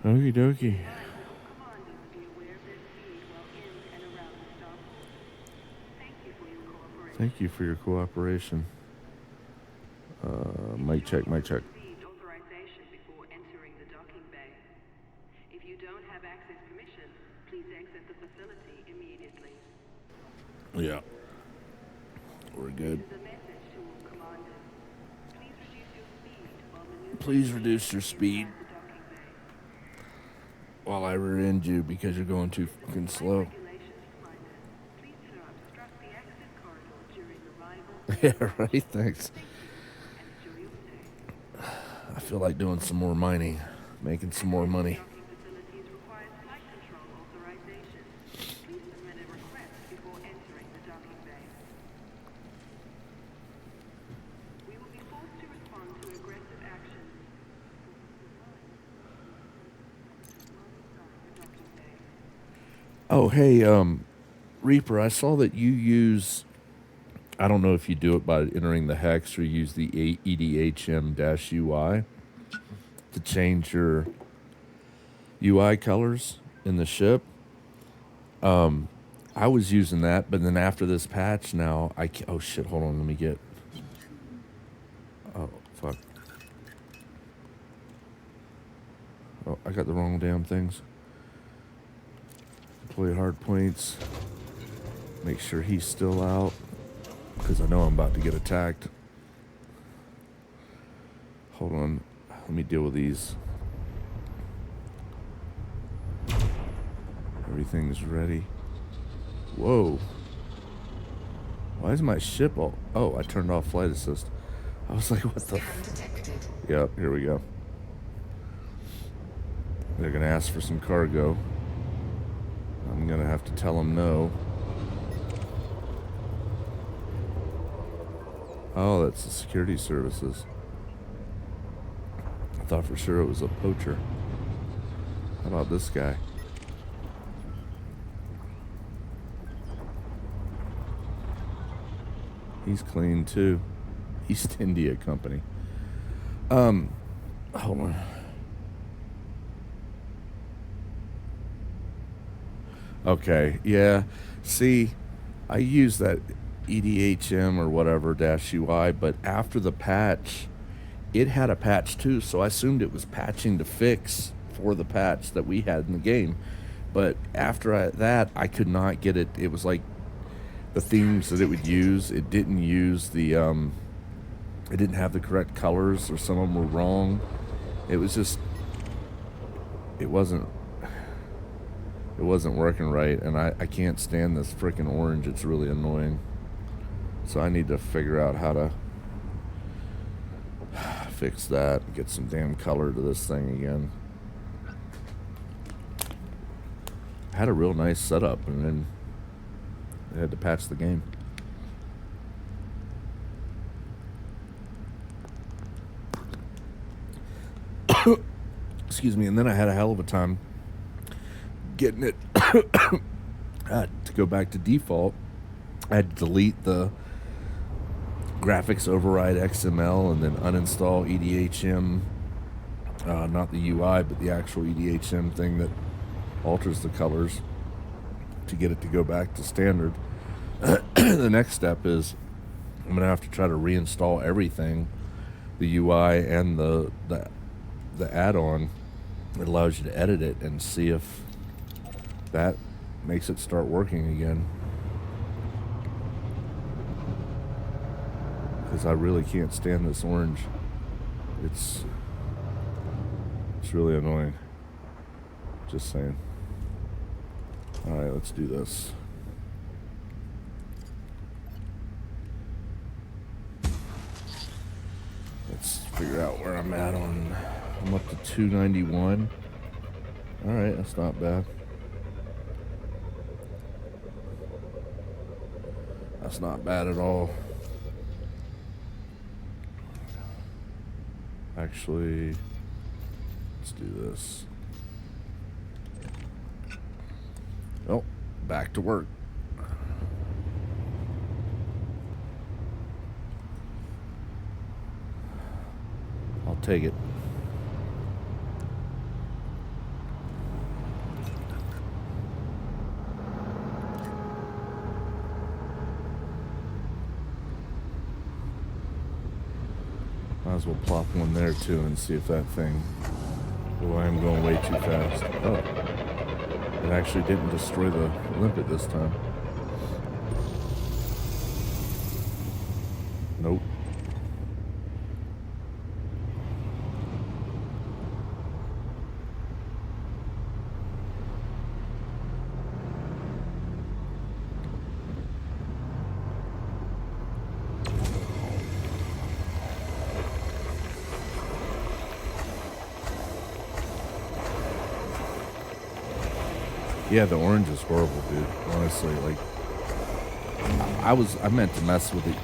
Okie dokie. Thank you for your cooperation. Mic check, mic check. Authorization before entering the docking bay. If you don't have access permission, please exit the facility immediately. Yeah. We're good. This is a message to all commanders. Please reduce your speed while maneuvering Please reduce your speed inside the docking bay. while I rear end you because you're going too fucking slow. Regulations reminder. Please do not obstruct the exit corridor during arrival. Yeah, right? Thanks. Thank you, and enjoy your stay. I feel like doing some more mining, making some more money. Docking facilities require flight control authorization. Please submit a request before entering the docking bay. We will be forced to respond to aggressive actions. The docking bay. Oh, hey, Reaper, I saw that you use, I don't know if you do it by entering the hex or use the EDHM-UI to change your UI colors in the ship. I was using that, but then after this patch now, oh shit, hold on, let me get, oh, fuck. Oh, I got the wrong damn things. Deploy hard points. Make sure he's still out, because I know I'm about to get attacked. Hold on, let me deal with these. Everything's ready. Whoa. Why is my ship all... Oh, I turned off flight assist. I was like, what the... Scan detected. Yep, here we go. They're going to ask for some cargo. I'm going to have to tell them no. Oh, that's the security services. I thought for sure it was a poacher. How about this guy? He's clean too. East India Company. Hold on. Okay, yeah. See, I use that EDHM or whatever dash UI, but after the patch, it had a patch too, so I assumed it was patching to fix for the patch that we had in the game. But after that, I could not get it. It was like the themes that it would use, it didn't use the, it didn't have the correct colors, or some of them were wrong. It was just, it wasn't working right, and I can't stand this freaking orange. It's really annoying. So I need to figure out how to fix that and get some damn color to this thing again. I had a real nice setup, and then they had to patch the game. Excuse me, and then I had a hell of a time getting it to go back to default. I had to delete the graphics override XML and then uninstall EDHM, not the UI, but the actual EDHM thing that alters the colors to get it to go back to standard. The next step is I'm going to have to try to reinstall everything, the UI and the add-on that allows you to edit it, and see if that makes it start working again. Because I really can't stand this orange. It's really annoying. Just saying. Alright, let's do this. Let's figure out where I'm at on... I'm up to 291. Alright, that's not bad. That's not bad at all. Actually, let's do this. Oh, back to work. I'll take it. as well plop one there too and see if that thing... Oh, I am going way too fast. Oh. It actually didn't destroy the limpet this time. Nope. Yeah, the orange is horrible, dude. Honestly, like, I meant to mess with it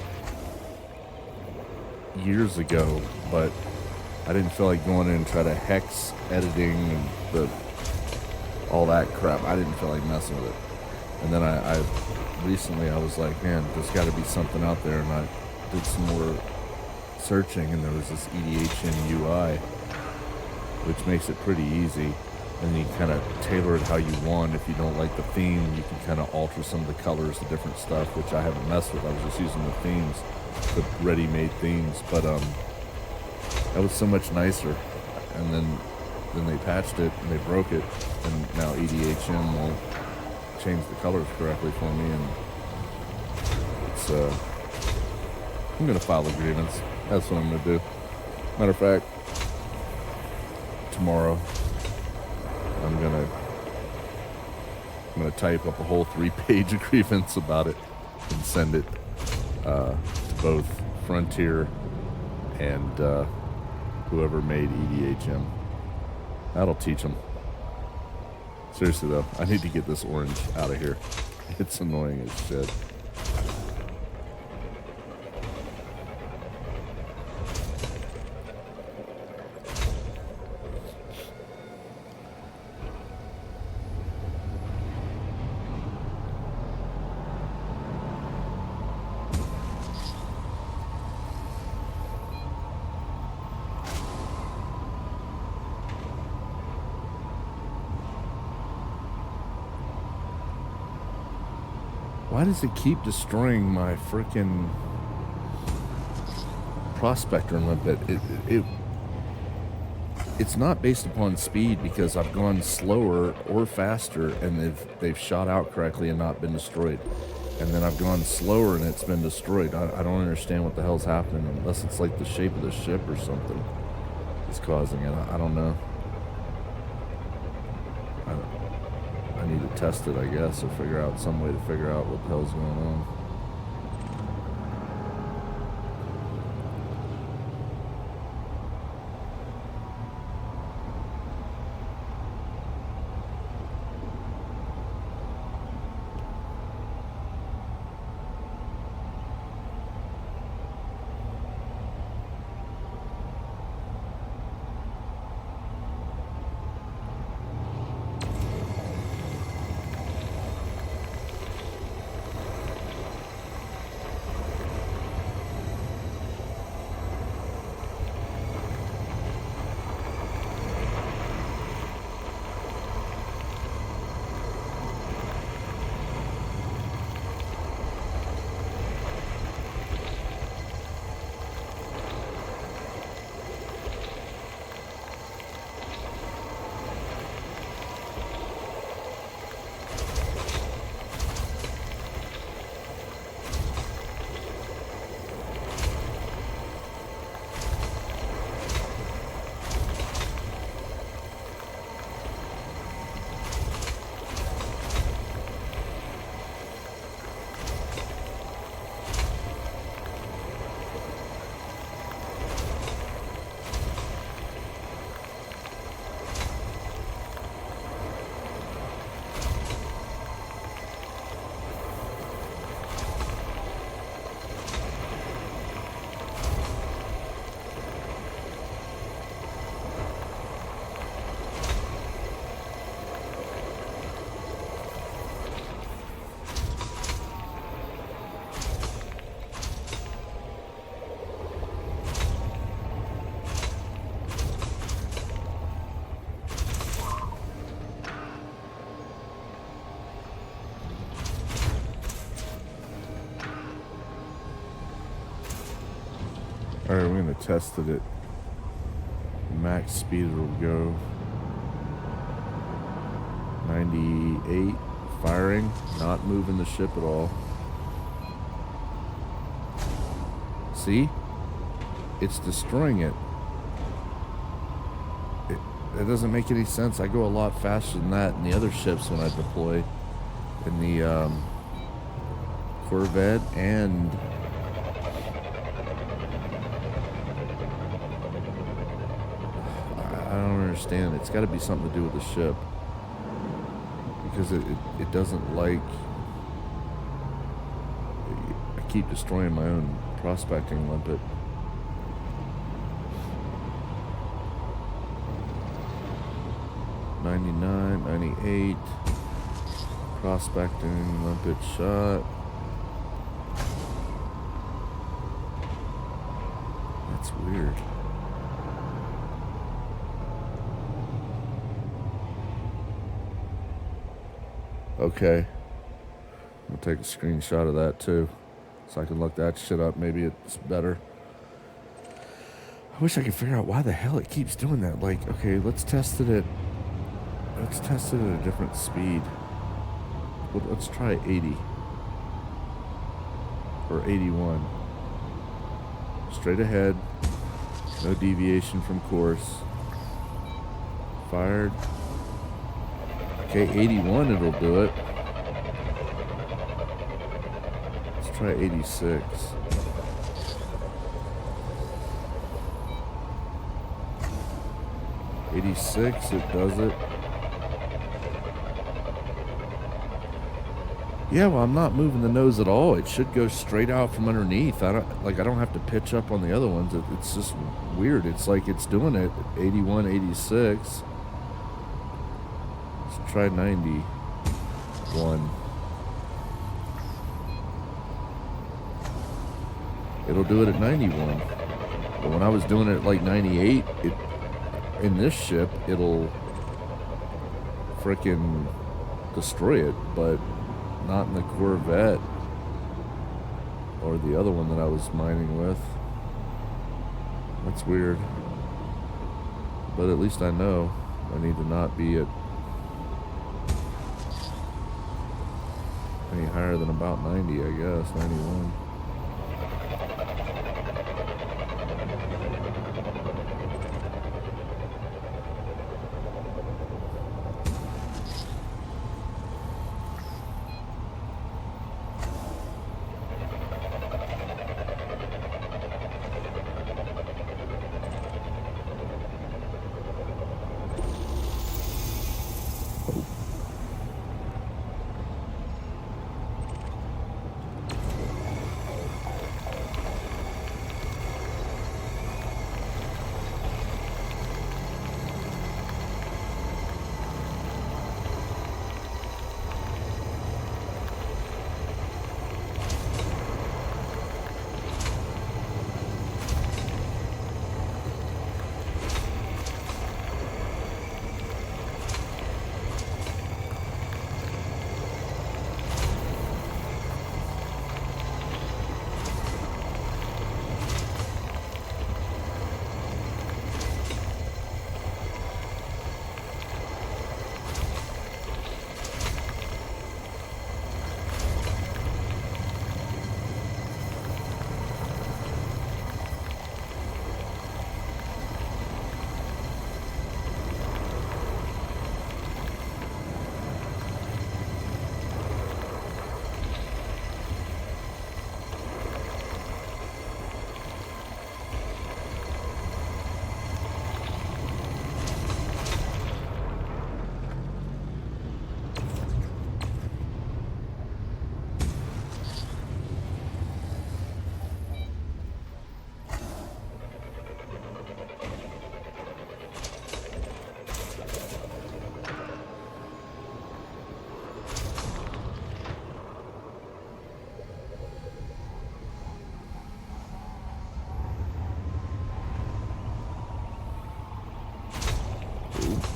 years ago, but I didn't feel like going in and try to hex editing and all that crap. I didn't feel like messing with it. And then I recently I was like, man, there's got to be something out there, and I did some more searching, and there was this EDHN UI, which makes it pretty easy. And you kind of tailor it how you want. If you don't like the theme, you can kind of alter some of the colors, the different stuff, which I haven't messed with. I was just using the themes, the ready-made themes. But that was so much nicer. And then they patched it and they broke it, and now EDHM won't change the colors correctly for me. And it's I'm gonna file a grievance. That's what I'm gonna do. Matter of fact, tomorrow. I'm gonna type up a whole 3-page grievance about it and send it to both Frontier and whoever made EDHM. That'll teach them. Seriously though, I need to get this orange out of here. It's annoying as shit. Why does it keep destroying my freaking Prospector limpet? It's not based upon speed, because I've gone slower or faster and they've shot out correctly and not been destroyed. And then I've gone slower and it's been destroyed. I don't understand what the hell's happening, unless it's like the shape of the ship or something is causing it. I don't know. I need to test it, I guess, or figure out some way to figure out what the hell's going on. I'm going to test it at max speed. It'll go 98, firing, not moving the ship at all. See? It's destroying it. It doesn't make any sense. I go a lot faster than that in the other ships when I deploy. In the Corvette and I don't understand. It's got to be something to do with the ship. Because it doesn't like... I keep destroying my own prospecting limpet. $99, $98. Prospecting limpet shot. That's weird. Okay. I'm gonna take a screenshot of that too, so I can look that shit up. Maybe it's better. I wish I could figure out why the hell it keeps doing that. Like, okay, let's test it at a different speed. Let's try 80 or 81. Straight ahead, no deviation from course. Fired. Okay, 81, it'll do it. Let's try 86. '86, it does it. Yeah, well, I'm not moving the nose at all. It should go straight out from underneath. I don't have to pitch up on the other ones. It's just weird. It's like it's doing it at 81, 86. Let's try 91. It'll do it at 91. But when I was doing it at like 98, in this ship, it'll frickin' destroy it, but not in the Corvette or the other one that I was mining with. That's weird. But at least I know I need to not be at any higher than about 90, I guess, 91.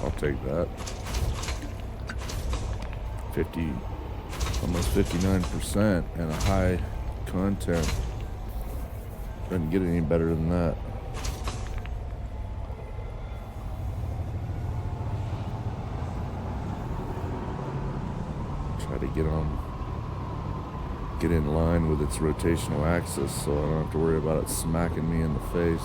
I'll take that. 50, almost 59% and a high content. Doesn't get any better than that. try to get in line with its rotational axis so I don't have to worry about it smacking me in the face.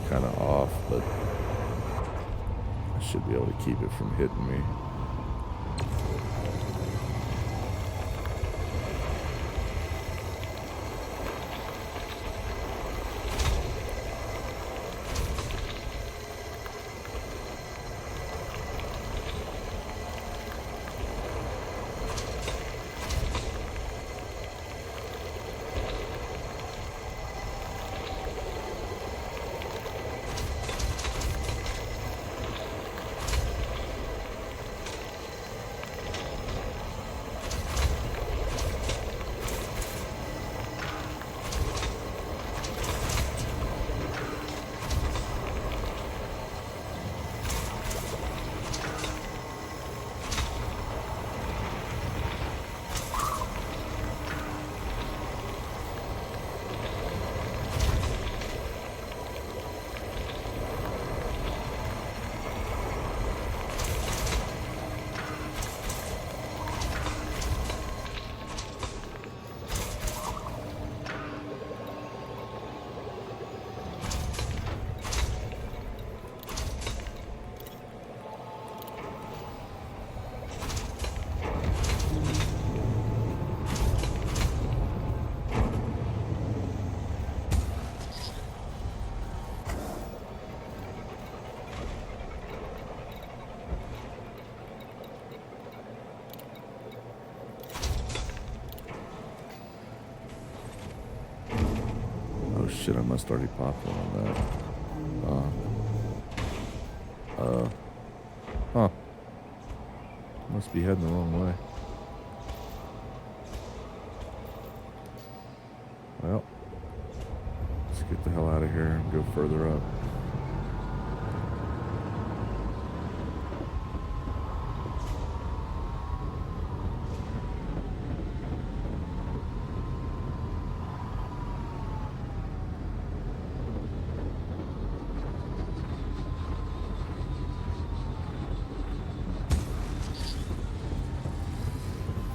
Kind of off, but I should be able to keep it from hitting me. Oh shit, I must already popped one on that. Huh. Must be heading the wrong way. Well, let's get the hell out of here and go further up.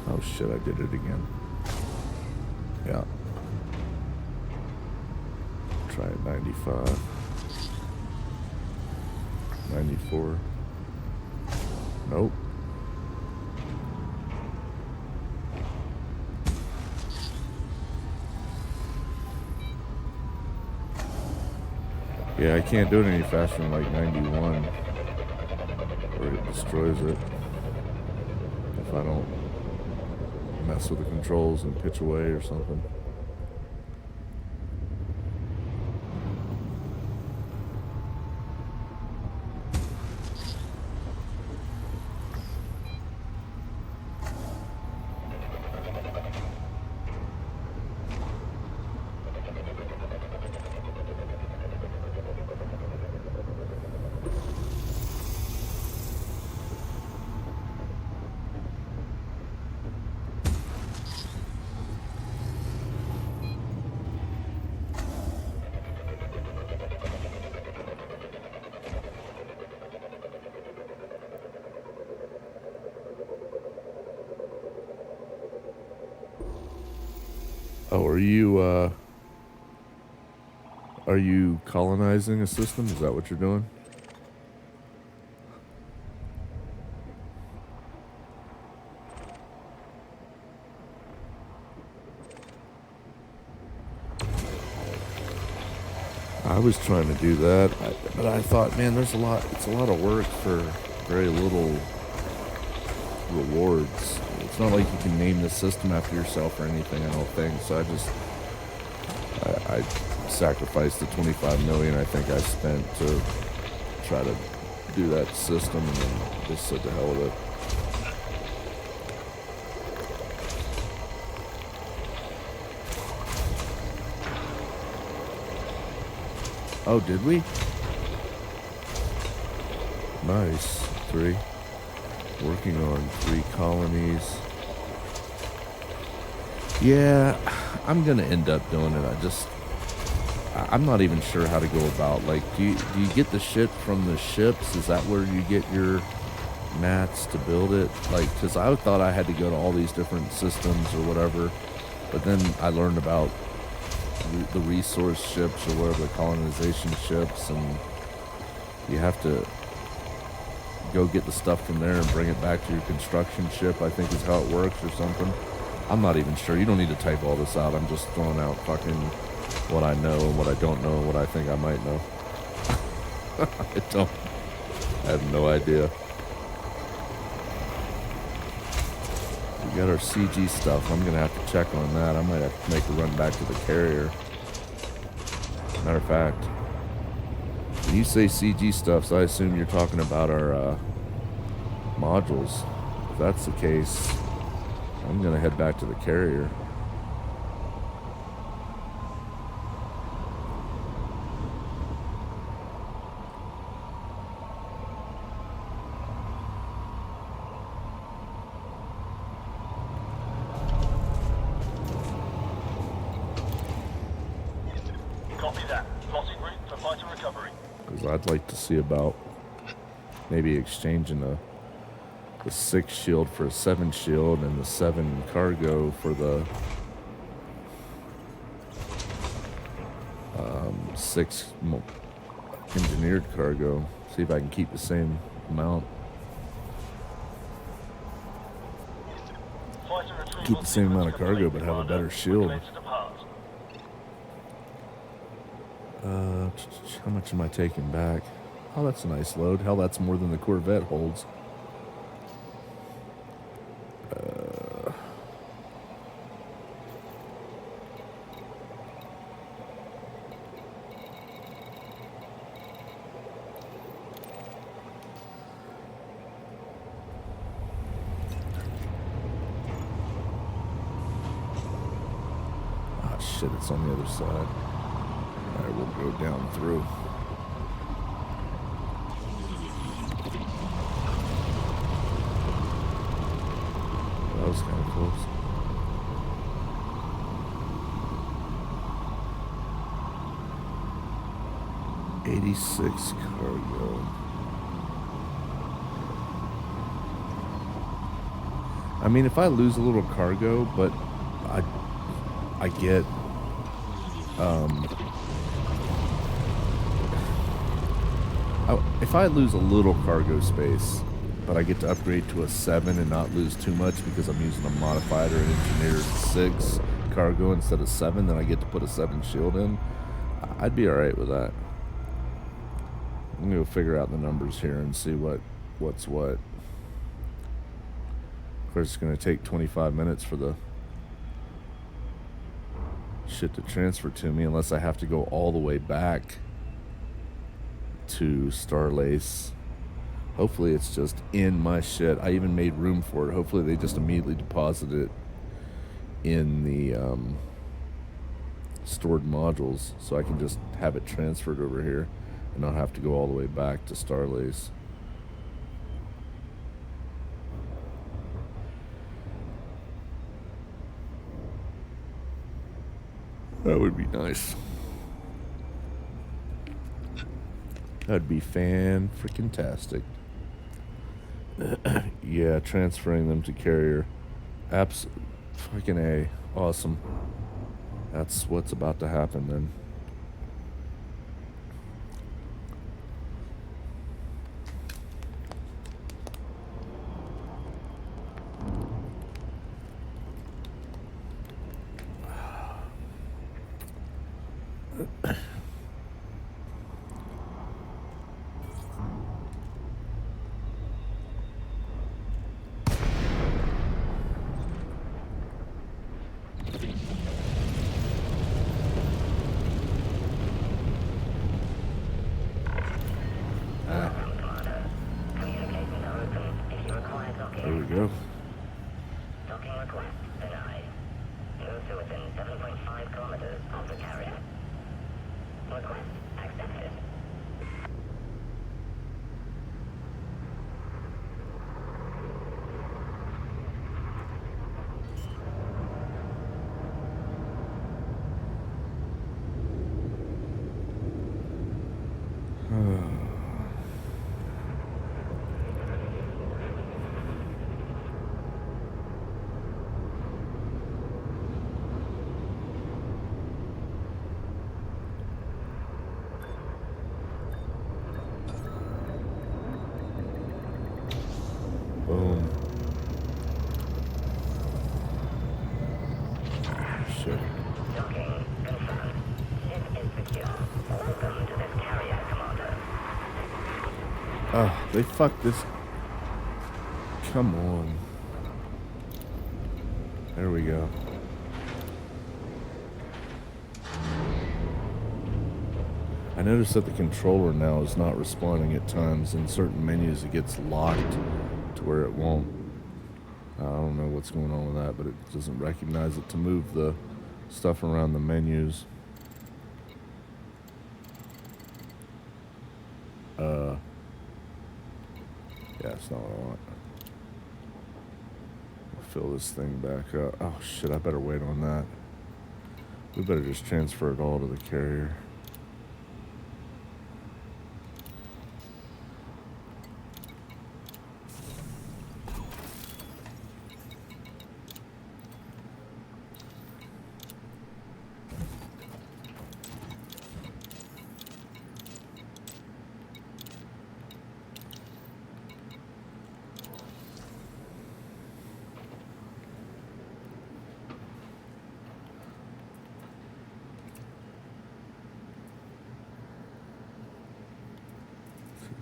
Oh shit, I did it again. Yeah. Try it 95. 94. Nope. Yeah, I can't do it any faster than like 91, or it destroys it if I don't mess with the controls and pitch away or something. Oh, are you colonizing a system? Is that what you're doing? I was trying to do that, but I thought, man, it's a lot of work for very little rewards. It's not like you can name the system after yourself or anything, I don't think. So I sacrificed the 25 million I think I spent to try to do that system, and then just said to hell with it. Oh, did we? Nice. 3. Working on 3 colonies. Yeah, I'm gonna end up doing it. I'm not even sure how to go about. Like, do you get the shit from the ships? Is that where you get your mats to build it? Like, because I thought I had to go to all these different systems or whatever, but then I learned about the resource ships or whatever, the colonization ships, and you have to go get the stuff from there and bring it back to your construction ship, I think is how it works or something. I'm not even sure. You don't need to type all this out. I'm just throwing out fucking what I know and what I don't know and what I think I might know. I have no idea. We got our CG stuff. I'm going to have to check on that. I might have to make a run back to the carrier. Matter of fact, when you say CG stuff, so I assume you're talking about our modules. If that's the case, I'm going to head back to the carrier. Copy that. Plotting route for fighter recovery. Because I'd like to see about maybe exchanging the 6 shield for a 7 shield and the 7 cargo for the 6 engineered cargo. See if I can keep the same amount. Keep the same amount of cargo but have a better shield. How much am I taking back? Oh, that's a nice load. Hell, that's more than the Corvette holds. Ah, shit, it's on the other side. Alright, we'll go down through. That was kind of close. $86 cargo. I mean, if I lose a little cargo, but I get if I lose a little cargo space, but I get to upgrade to a 7 and not lose too much because I'm using a modified or an engineered 6 cargo instead of 7, then I get to put a 7 shield in, I'd be alright with that. I'm going to go figure out the numbers here and see what's what. Of course, it's going to take 25 minutes for the shit to transfer to me unless I have to go all the way back to Starlace. Hopefully it's just in my shit. I even made room for it. Hopefully they just immediately deposit it in the stored modules so I can just have it transferred over here and not have to go all the way back to Starlace. That would be nice. That'd be fan-freaking-tastic. Yeah, transferring them to carrier. Fucking A. Awesome. That's what's about to happen then. There we go. Docking request denied. Move to within 7.5 kilometers of the carrier. Request accepted. Boom. Shit. Docking confirmed. Ship is secure. Welcome to this carrier, Commander. Oh, they fucked this. Come on. There we go. I noticed that the controller now is not responding at times. In certain menus, it gets locked to where it won't. I don't know what's going on with that, but it doesn't recognize it to move the stuff around the menus. Yeah, it's not what I want. I'll fill this thing back up. Oh shit, I better wait on that. We better just transfer it all to the carrier.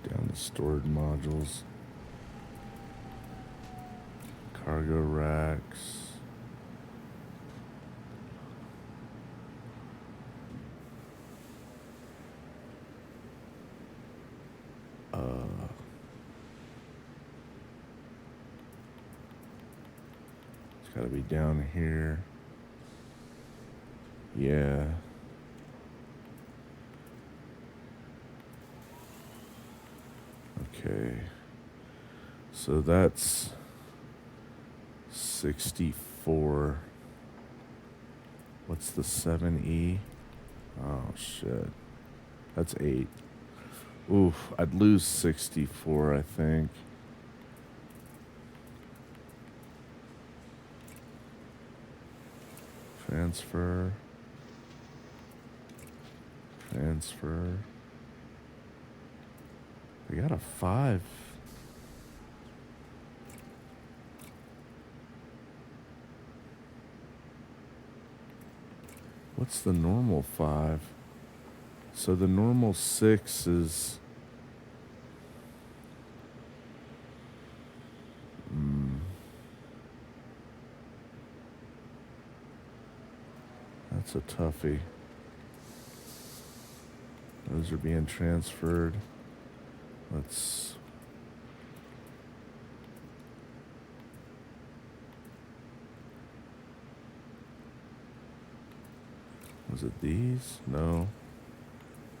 Down to stored modules. Cargo racks. It's got to be down here. Yeah. Okay. So that's 64. What's the 7E? Oh shit. That's 8. Oof, I'd lose 64, I think. Transfer. Transfer. We got a 5. What's the normal 5? So the normal 6 is... That's a toughie. Those are being transferred. Let's... Was it these? No.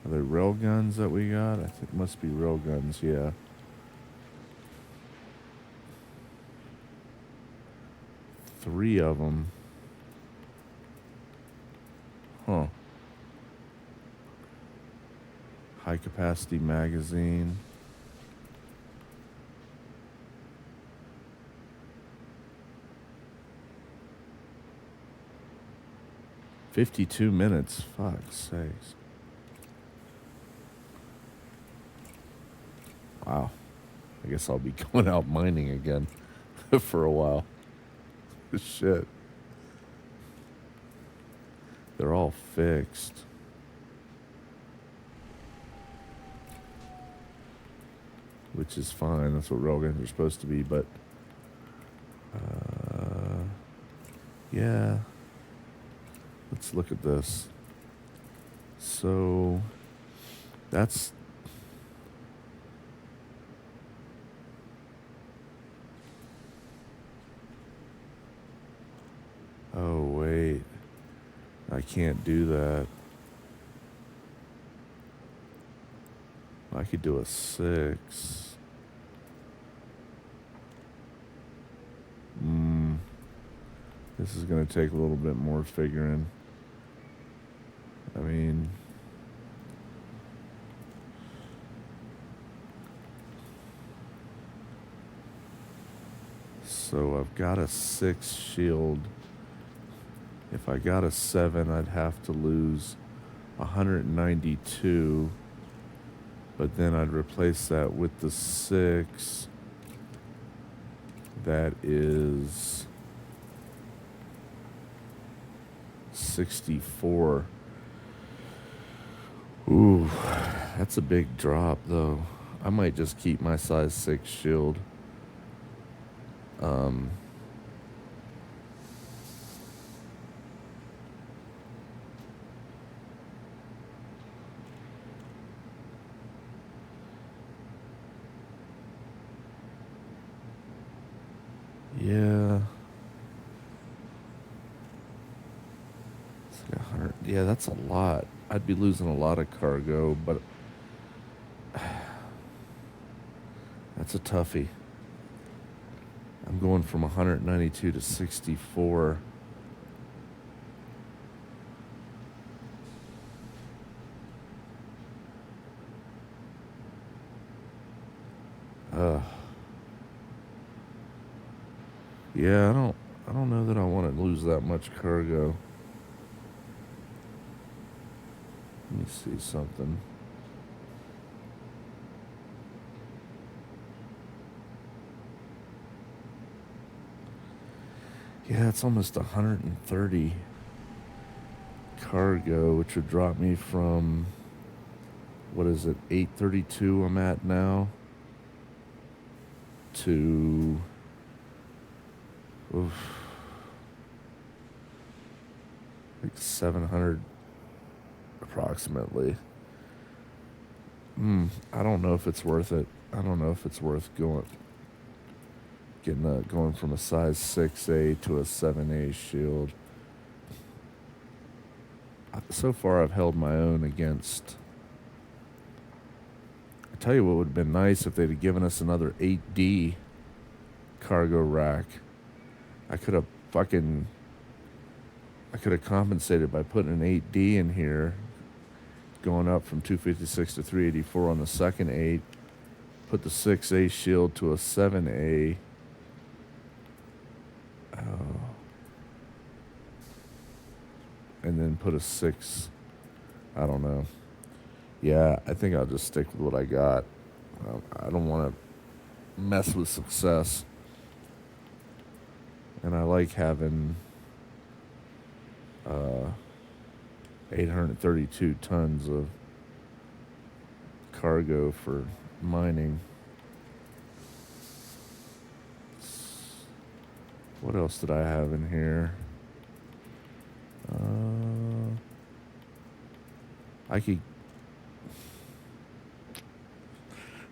Are they rail guns that we got? I think it must be rail guns, yeah. Three of them. Huh. High capacity magazine. $52 minutes. Fuck's sakes. Wow. I guess I'll be going out mining again for a while. Shit. They're all fixed. Which is fine. That's what railguns are supposed to be, but... yeah. Let's look at this. So... That's... Oh, wait. I can't do that. I could do a 6. This is going to take a little bit more figuring. I mean... So I've got a 6 shield. If I got a 7, I'd have to lose 192. But then I'd replace that with the 6. That is 64. Ooh, that's a big drop, though. I might just keep my size 6 shield. Yeah. It's like 100. Yeah, that's a lot. I'd be losing a lot of cargo, but that's a toughie. I'm going from 192 to 64. Yeah, I don't know that I want to lose that much cargo. Let me see something. Yeah, it's almost 130 cargo, which would drop me from, what is it, 832 I'm at now, to, oof, like 700 approximately. I don't know if it's worth it. I don't know if it's worth going from a size 6A to a 7A shield. So far, I've held my own against. I tell you what would have been nice if they'd have given us another 8D cargo rack. I could have compensated by putting an 8D in here, going up from 256 to 384 on the second 8, put the 6A shield to a 7A. And then put a 6. I don't know. Yeah, I think I'll just stick with what I got. I don't want to mess with success. And I like having 832 tons of cargo for mining. What else did I have in here?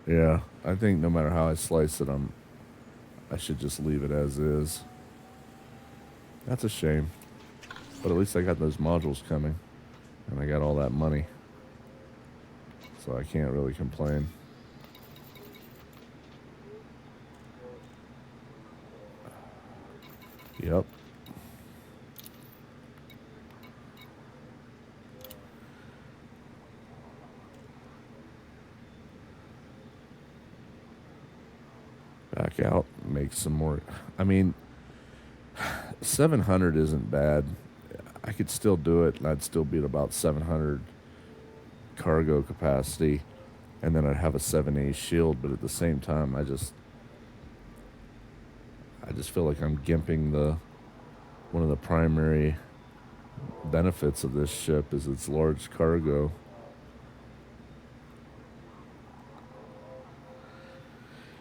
Yeah, I think no matter how I slice it, I should just leave it as is. That's a shame. But at least I got those modules coming. And I got all that money. So I can't really complain. Yep. Back out, make some more. I mean, 700 isn't bad. I could still do it, and I'd still be at about 700 cargo capacity, and then I'd have a 7A shield. But at the same time, I just feel like I'm gimping one of the primary benefits of this ship is its large cargo.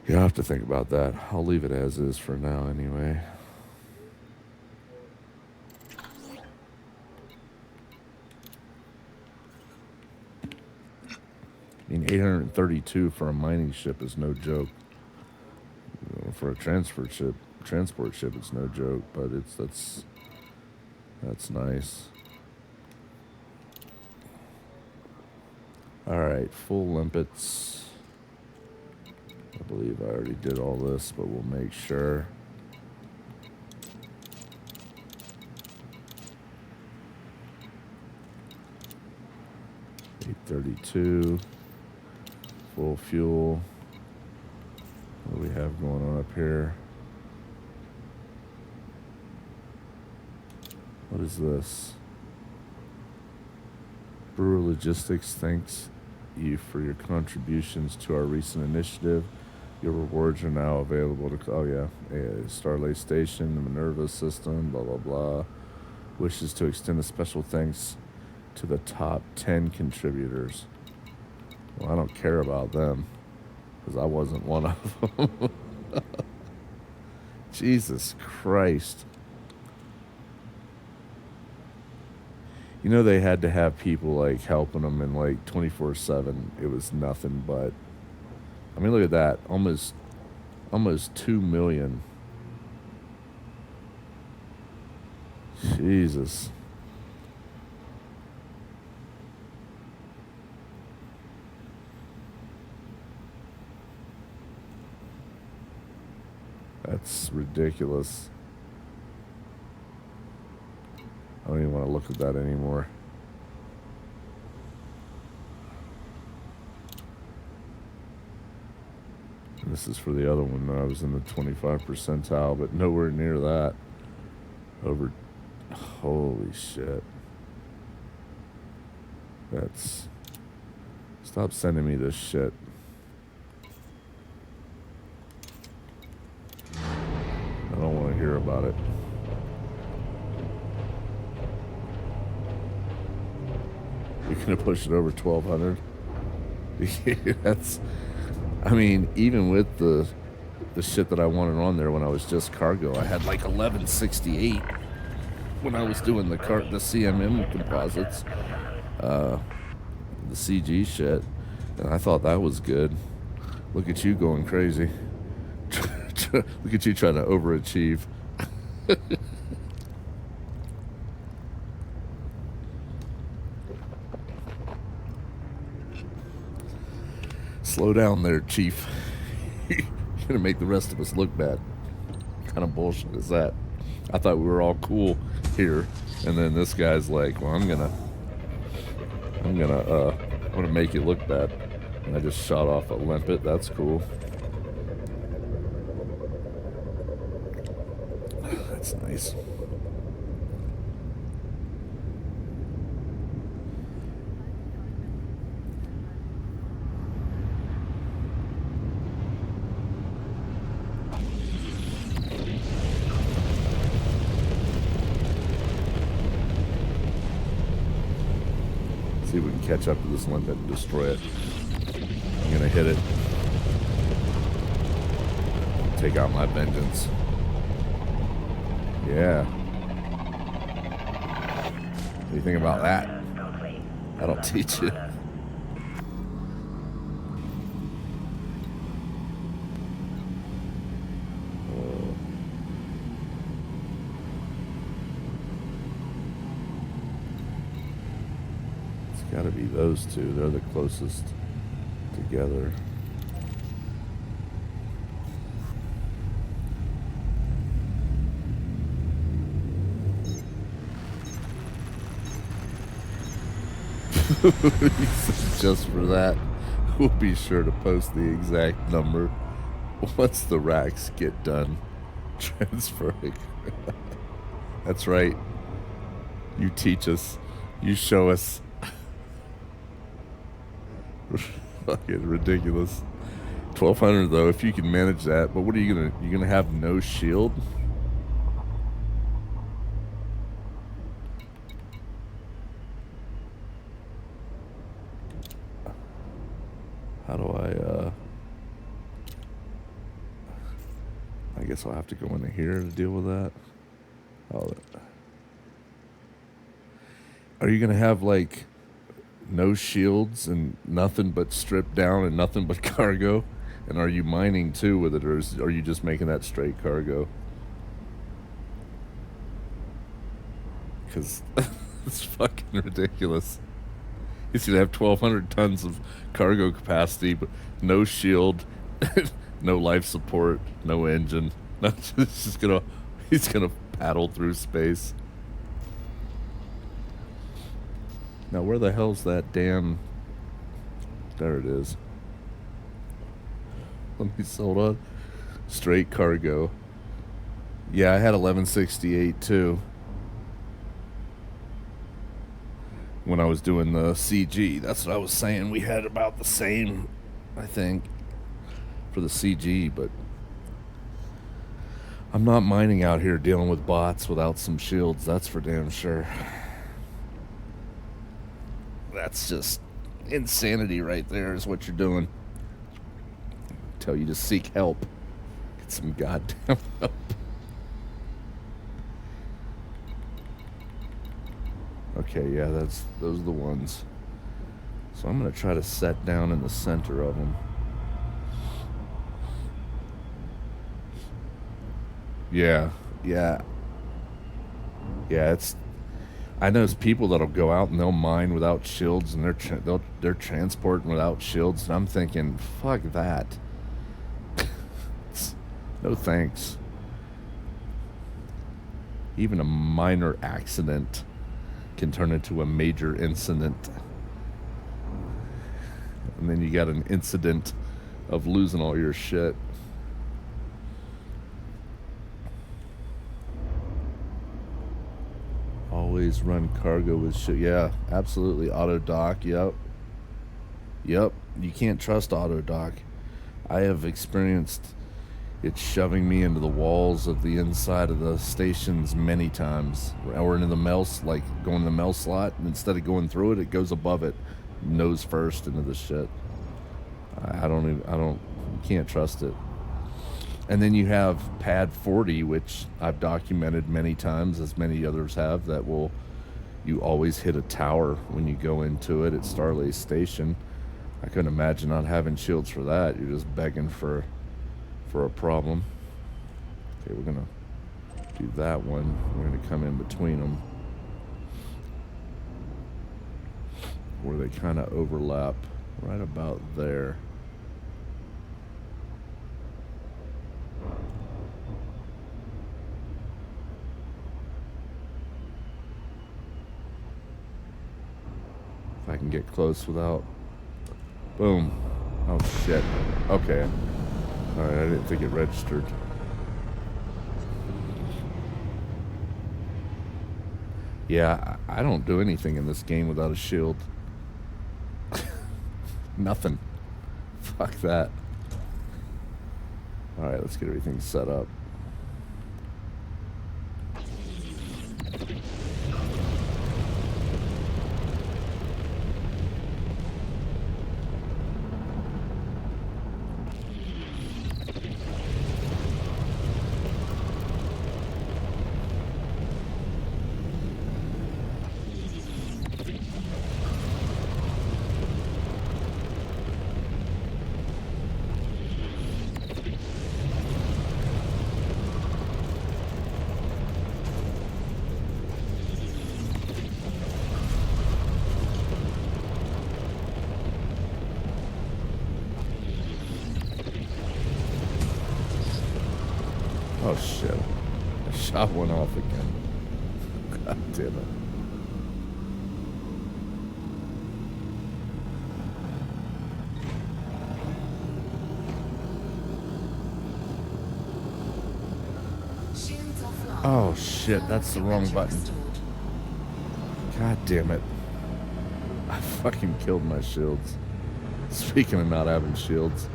Yeah, I have to think about that. I'll leave it as is for now anyway. I mean, 832 for a mining ship is no joke. For a transport ship, it's no joke. But that's nice. All right, full limpets. I believe I already did all this, but we'll make sure. $832. Full fuel. What do we have going on up here? What is this? Brewer Logistics thanks you for your contributions to our recent initiative Your rewards are now available to. Oh yeah, Starlay Station, the Minerva system, blah blah blah. Wishes to extend a special thanks to the top 10 contributors. Well, I don't care about them because I wasn't one of them. Jesus Christ. You know, they had to have people like helping them and like 24/7. It was nothing but. I mean, look at that. Almost 2 million. Jesus. That's ridiculous. I don't even want to look at that anymore. And this is for the other one. I was in the 25 percentile, but nowhere near that. Over. Holy shit. That's. Stop sending me this shit. I don't want to hear about it. You're going to push it over 1,200? That's. I mean, even with the shit that I wanted on there when I was just cargo, I had like 1168 when I was doing the CMM composites, the CG shit, and I thought that was good. Look at you going crazy. Look at you trying to overachieve. Slow down there, Chief. You're gonna make the rest of us look bad. What kind of bullshit is that? I thought we were all cool here, and then this guy's like, "Well, I'm gonna make you look bad." And I just shot off a limpet. That's cool. That's nice. See if we can catch up to this limpet and destroy it. I'm gonna hit it. Take out my vengeance. Yeah. What do you think about that? That'll teach you. It's gotta be those two. They're the closest together. Just for that, we'll be sure to post the exact number once the racks get done transferring. That's right. You teach us. You show us. Fucking ridiculous. 1,200 though, if you can manage that. But what are you gonna have no shield? How do I guess I'll have to go into here to deal with that. Oh, are you gonna have like no shields and nothing but stripped down and nothing but cargo? And are you mining too with it, or are you just making that straight cargo? Because it's fucking ridiculous. He's gonna have 1,200 tons of cargo capacity, but no shield, no life support, no engine. He's gonna paddle through space. Now where the hell's that damn? There it is. Let me hold on. Straight cargo. Yeah, I had 1168 too. When I was doing the CG, that's what I was saying. We had about the same, I think, for the CG, but I'm not mining out here dealing with bots without some shields, that's for damn sure. That's just insanity right there is what you're doing. Tell you to seek help. Get some goddamn help. Okay, yeah, those are the ones. So I'm going to try to set down in the center of them. Yeah. It's. I know people that'll go out and they'll mine without shields, and they're transporting without shields, and I'm thinking, fuck that. No thanks. Even a minor accident can turn into a major incident. And then you got an incident of losing all your shit. Always run cargo with shit. Yeah, absolutely. Auto dock. Yep. You can't trust auto dock. I have experienced it shoving me into the walls of the inside of the stations many times. Or into the mail, like going to the mail slot, and instead of going through it, it goes above it, nose first into the shit. You can't trust it. And then you have Pad 40, which I've documented many times, as many others have, you always hit a tower when you go into it at Starlay Station. I couldn't imagine not having shields for that. You're just begging for a problem. Okay, we're going to do that one. We're going to come in between them where they kind of overlap right about there. If I can get close without... Boom. Oh, shit. Okay. Alright, I didn't think it registered. Yeah, I don't do anything in this game without a shield. Nothing. Fuck that. Alright, let's get everything set up. Oh shit. I shot one off again. God damn it. Oh shit, that's the wrong button. God damn it. I fucking killed my shields. Speaking of not having shields.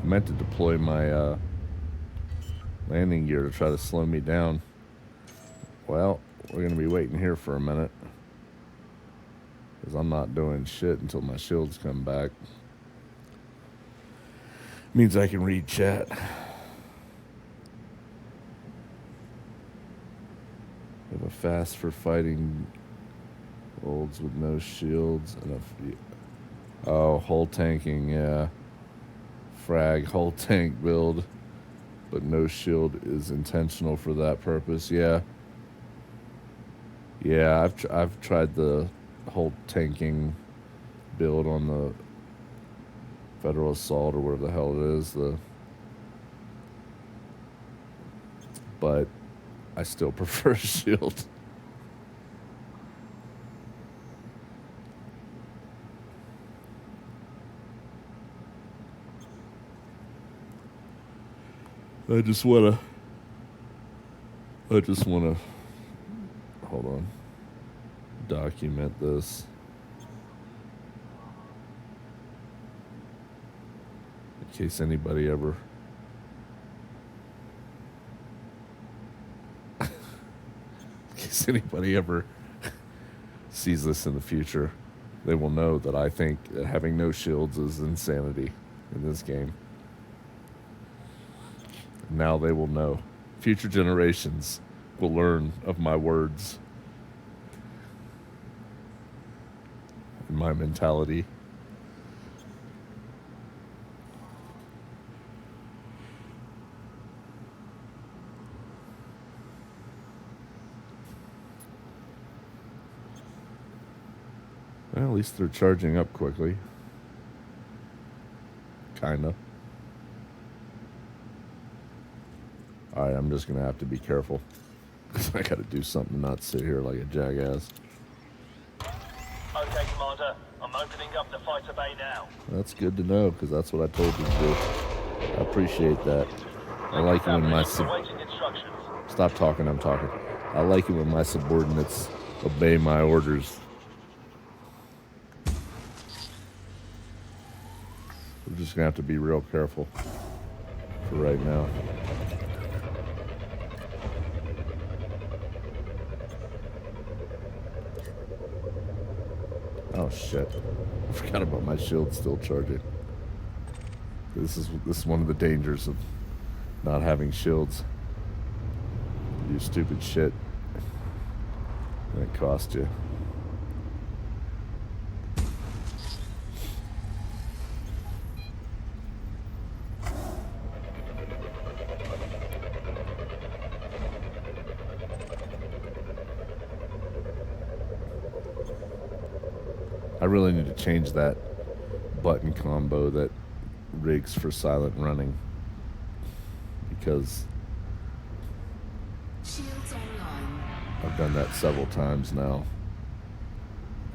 I meant to deploy my landing gear to try to slow me down. Well, we're going to be waiting here for a minute. Because I'm not doing shit until my shields come back. Means I can read chat. Have a fast for fighting olds with no shields and a hull tanking, yeah. Frag hull tank build, but no shield is intentional for that purpose. Yeah, I've tried the hull tanking build on the Federal Assault or whatever the hell it is. But I still prefer shield. I just wanna hold on, document this. case anybody ever sees this in the future, they will know that I think that having no shields is insanity in this game. Now they will know. Future generations will learn of my words and my mentality. Well, at least they're charging up quickly. Kinda. Alright, I'm just gonna have to be careful. Because I gotta do something, not sit here like a jackass. Okay, Commander. I'm opening up the fighter bay now. That's good to know, because that's what I told you to do. I appreciate that. I like it when my... Awaiting instructions. Stop talking, I'm talking. I like it when my subordinates obey my orders. We're just gonna have to be real careful for right now. Oh shit. I forgot about my shield still charging. This is one of the dangers of not having shields. You do stupid shit and it costs you. I really need to change that button combo that rigs for silent running, because Shields online. I've done that several times now,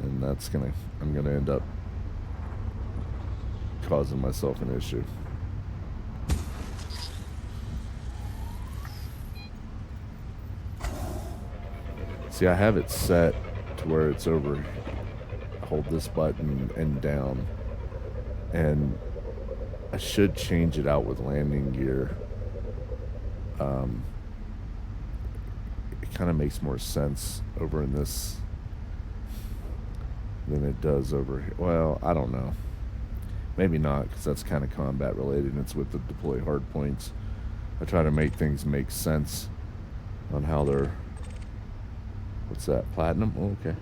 and I'm gonna end up causing myself an issue. See, I have it set to where it's over. Hold this button and down, and I should change it out with landing gear. It kind of makes more sense over in this than it does over here. Well, I don't know. Maybe not, because that's kind of combat related and it's with the deploy hard points. I try to make things make sense on how they're... What's that? Platinum? Oh, okay.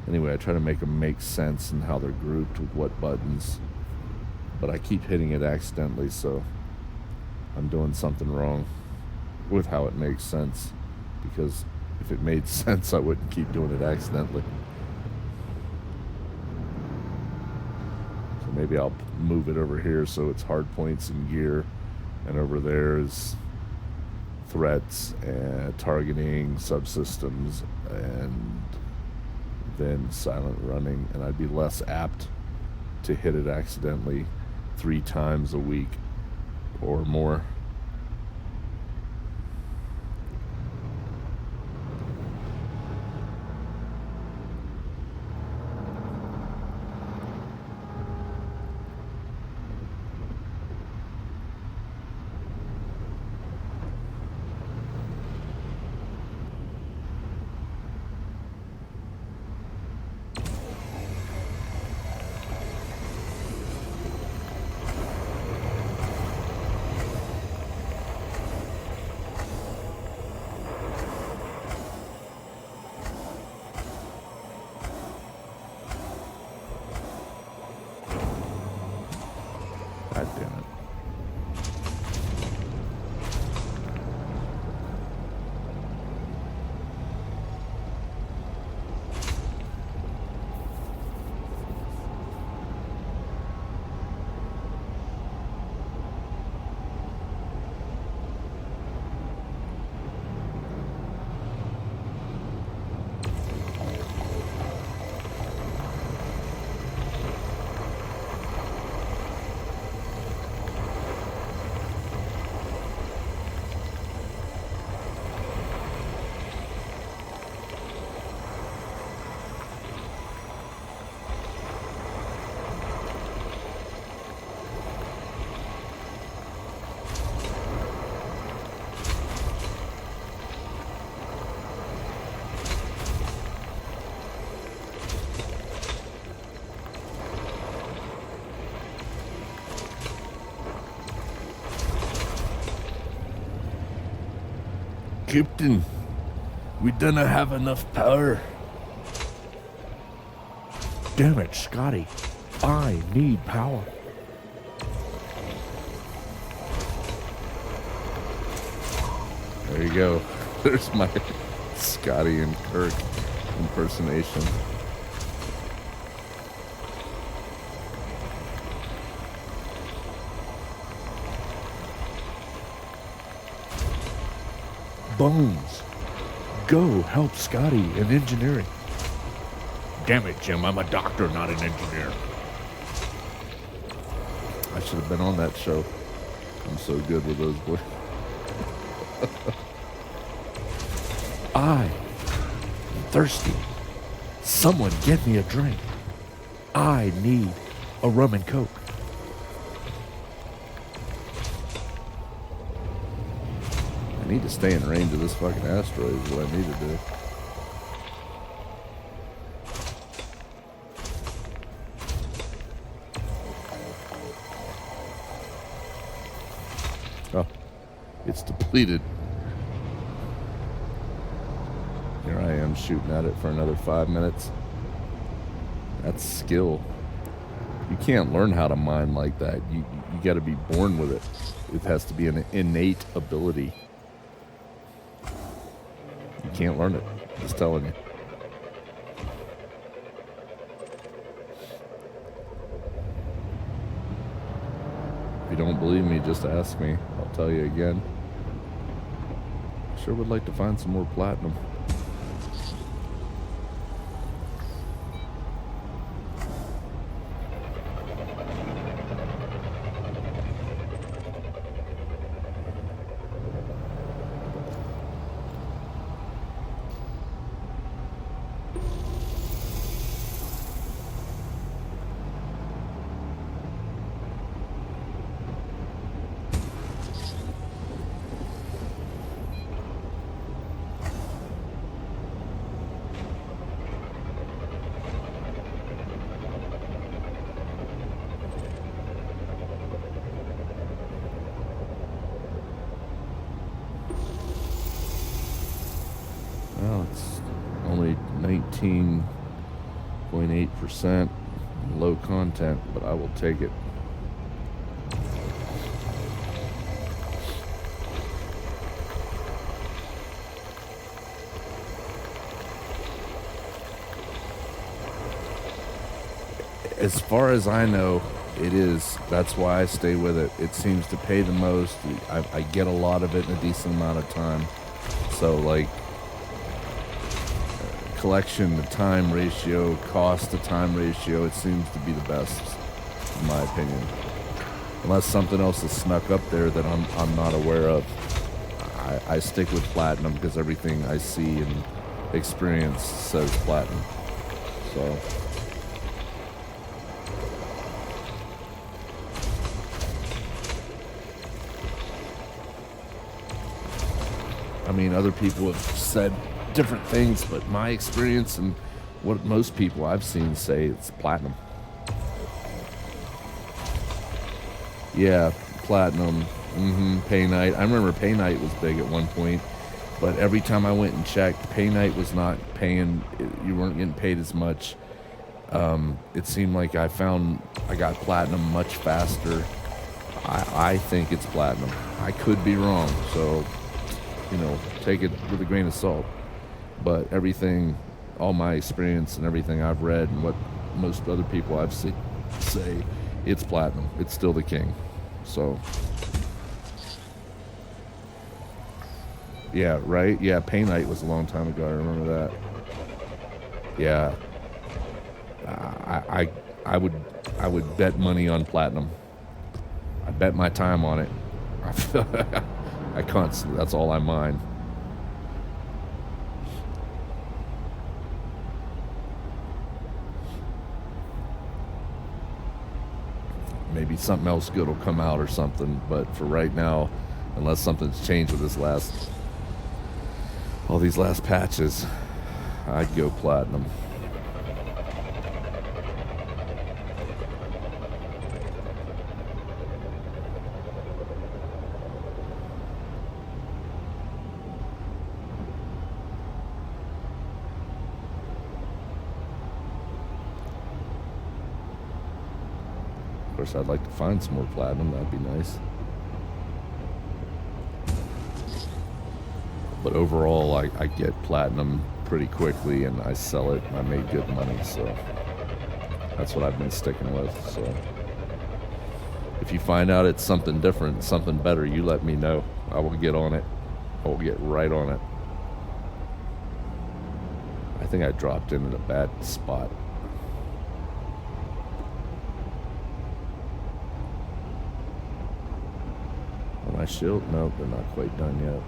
Anyway, I try to make them make sense in how they're grouped with what buttons. But I keep hitting it accidentally, so I'm doing something wrong with how it makes sense. Because if it made sense, I wouldn't keep doing it accidentally. So maybe I'll move it over here so it's hard points and gear. And over there is threats and targeting subsystems and then silent running, and I'd be less apt to hit it accidentally 3 times a week or more. God damn it. Captain, we don't have enough power. Damn it, Scotty. I need power. There you go. There's my Scotty and Kirk impersonation. Bones, go help Scotty in engineering. Damn it, Jim, I'm a doctor, not an engineer. I should have been on that show. I'm so good with those boys. I'm thirsty. Someone get me a drink. I need a rum and coke. I need to stay in range of this fucking asteroid is what I need to do. Oh, it's depleted. Here I am shooting at it for another 5 minutes. That's skill. You can't learn how to mine like that. You got to be born with it. It has to be an innate ability. You can't learn it. Just telling you. If you don't believe me, just ask me. I'll tell you again. Sure would like to find some more platinum. Well, it's only 19.8% low content, but I will take it. As far as I know, it is. That's why I stay with it. It seems to pay the most. I get a lot of it in a decent amount of time. So, like, collection to time ratio, cost to time ratio, it seems to be the best, in my opinion. Unless something else is snuck up there that I'm not aware of. I stick with platinum because everything I see and experience says platinum. So. I mean, other people have said different things, but my experience and what most people I've seen say, it's platinum. Yeah, platinum. Paynite. I remember Paynite was big at one point, but every time I went and checked, Paynite was not paying. You weren't getting paid as much. It seemed like I got platinum much faster. I think it's platinum. I could be wrong, so take it with a grain of salt. But everything, all my experience and everything I've read and what most other people I've seen say, it's platinum. It's still the king. So, yeah, right? Yeah, Paynite was a long time ago. I remember that. Yeah. I would bet money on platinum. I bet my time on it. I constantly, that's all I mine. Maybe something else good will come out or something, but for right now, unless something's changed with all these last patches, I'd go platinum. course, I'd like to find some more platinum. That'd be nice. But overall, I get platinum pretty quickly, and I sell it, and I make good money, so that's what I've been sticking with. So if you find out it's something different, something better, you let me know. I will get on it. I will get right on it. I think I dropped in at a bad spot. On my shield? Nope, they're not quite done yet.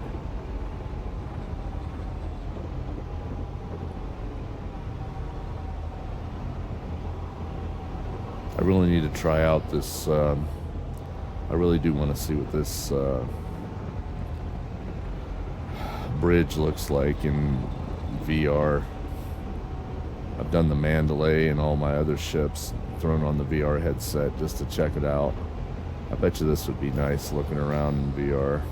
I really need to try out this. I really do want to see what this bridge looks like in VR. I've done the Mandalay and all my other ships, thrown on the VR headset just to check it out. I bet you this would be nice looking around in VR.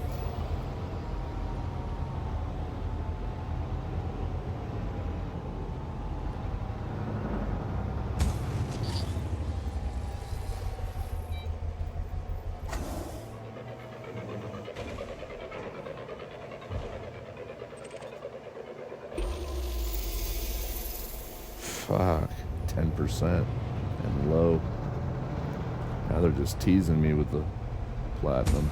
Fuck, 10% and low. Now they're just teasing me with the platinum.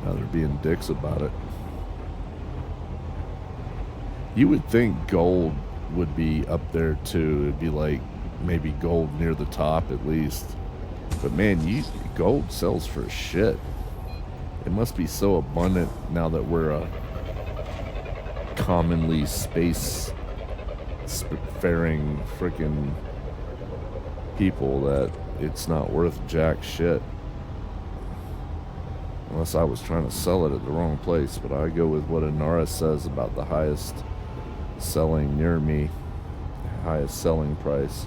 Now they're being dicks about it. You would think gold would be up there too. It'd be like maybe gold near the top at least. But man, gold sells for shit. It must be so abundant now that we're a commonly space-faring freaking people that it's not worth jack shit. Unless I was trying to sell it at the wrong place, but I go with what Inara says about the highest selling near me, highest selling price.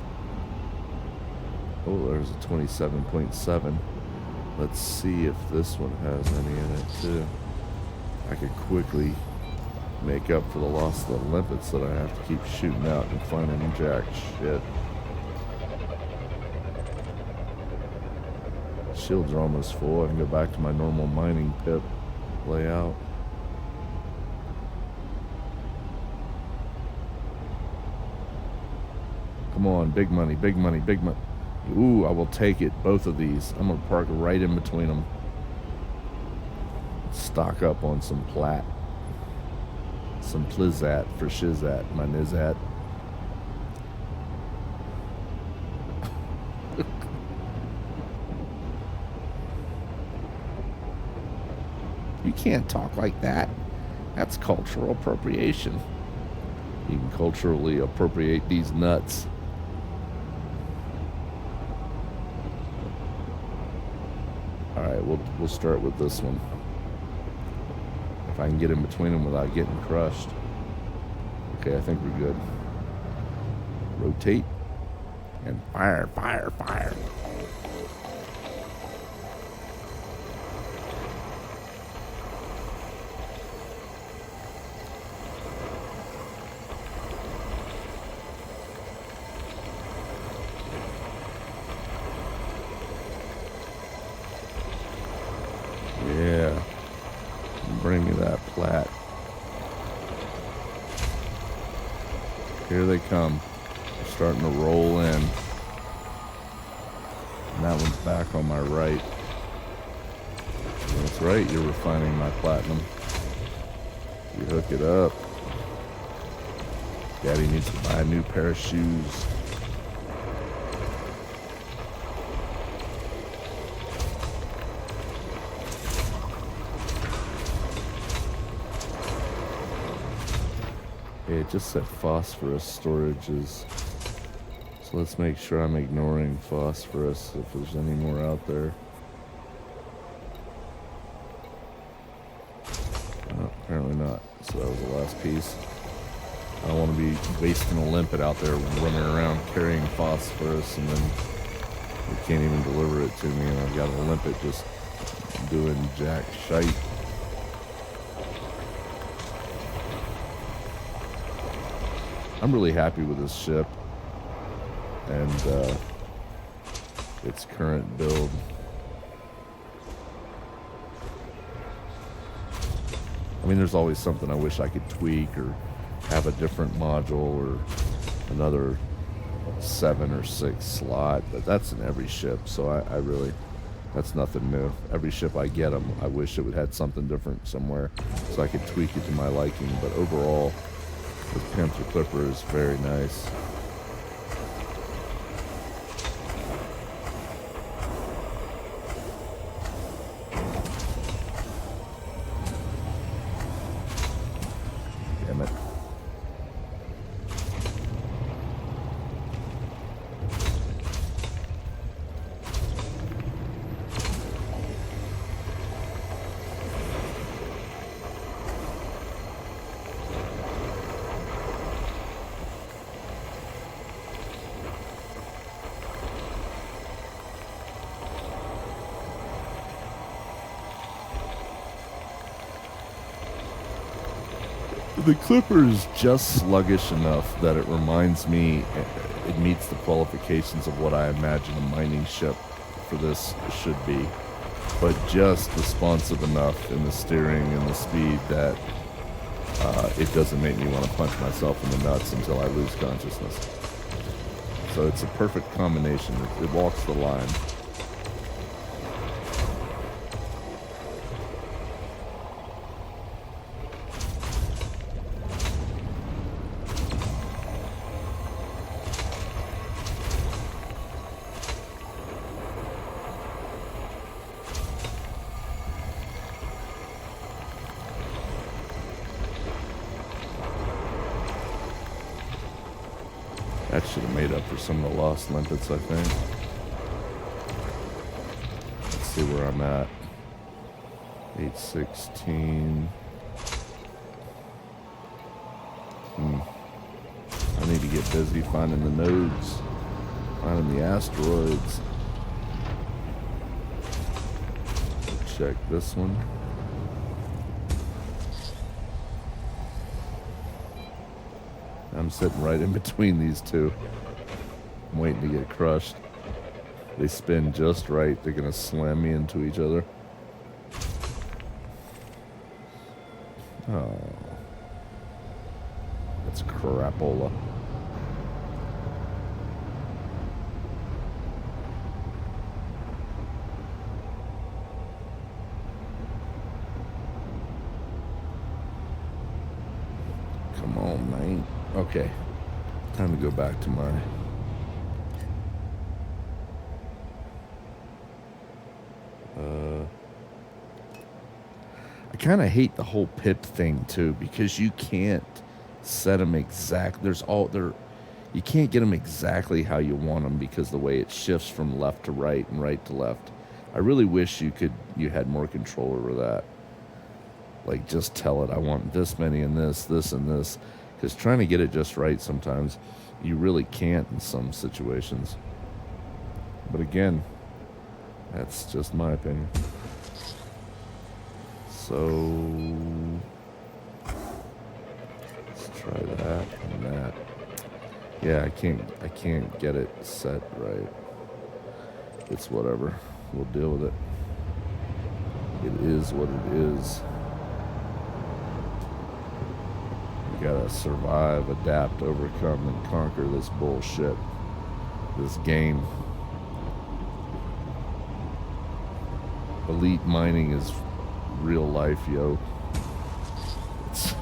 Oh, there's a 27.7. Let's see if this one has any in it too. I could quickly make up for the loss of the limpets that I have to keep shooting out and finding jack shit. Shields are almost full. I can go back to my normal mining pit layout. Come on, big money, big money, big money. Ooh, I will take it. Both of these. I'm going to park right in between them. Stock up on some plat. Some plizat for shizat, my nizat. You can't talk like that. That's cultural appropriation. You can culturally appropriate these nuts. Alright, we'll start with this one. If I can get in between them without getting crushed. Okay, I think we're good. Rotate. And fire, fire, fire. Yeah, bring me that plat. Here they come. They're starting to roll in. And that one's back on my right. That's right, you're refining my platinum. You hook it up. Daddy needs to buy a new pair of shoes. It just said phosphorus storages. So So let's make sure I'm ignoring phosphorus if there's any more out there. Oh, apparently not. So that was the last piece. I don't want to be wasting a limpet out there running around carrying phosphorus and then you can't even deliver it to me and I've got a limpet just doing jack shite. I'm really happy with this ship and its current build. I mean, there's always something I wish I could tweak or have a different module or another 7 or 6 slot, but that's in every ship, so I really, that's nothing new. Every ship I get, I wish it would had something different somewhere so I could tweak it to my liking, but overall, the Panther Clipper is very nice. Damn it. The Clipper is just sluggish enough that it reminds me it meets the qualifications of what I imagine a mining ship for this should be, but just responsive enough in the steering and the speed that it doesn't make me want to punch myself in the nuts until I lose consciousness. So it's a perfect combination. It walks the line. That should have made up for some of the lost limpets, I think. Let's see where I'm at. 816. I need to get busy finding the nodes, finding the asteroids. Check this one. I'm sitting right in between these two. I'm waiting to get crushed. They spin just right. They're going to slam me into each other. Oh. That's crapola. Come on, man. Okay, time to go back to my I kind of hate the whole pip thing too because you can't set them exact. You can't get them exactly how you want them because the way it shifts from left to right and right to left. I really wish you had more control over that. Like just tell it I want this many and this and this. Because trying to get it just right sometimes, you really can't in some situations. But again, that's just my opinion. So, let's try that and that. Yeah, I can't get it set right. It's whatever. We'll deal with it. It is what it is. You gotta survive, adapt, overcome, and conquer this bullshit. This game. Elite mining is real life, yo. It's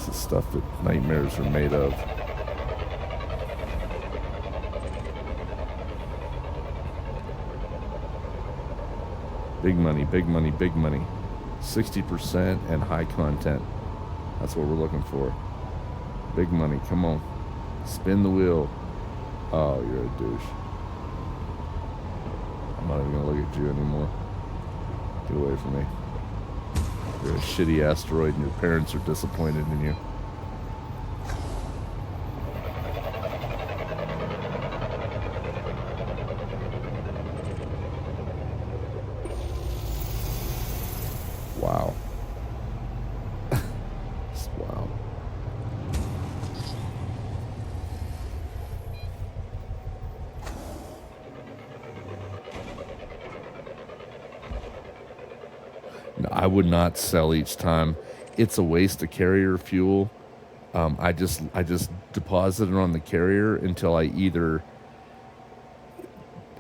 the stuff that nightmares are made of. Big money, big money, big money. 60% and high content. That's what we're looking for. Big money. Come on. Spin the wheel. Oh, you're a douche. I'm not even going to look at you anymore. Get away from me. You're a shitty asteroid and your parents are disappointed in you. Wow. Wow. No, I would not sell each time. It's a waste of carrier fuel. I just deposit it on the carrier until I either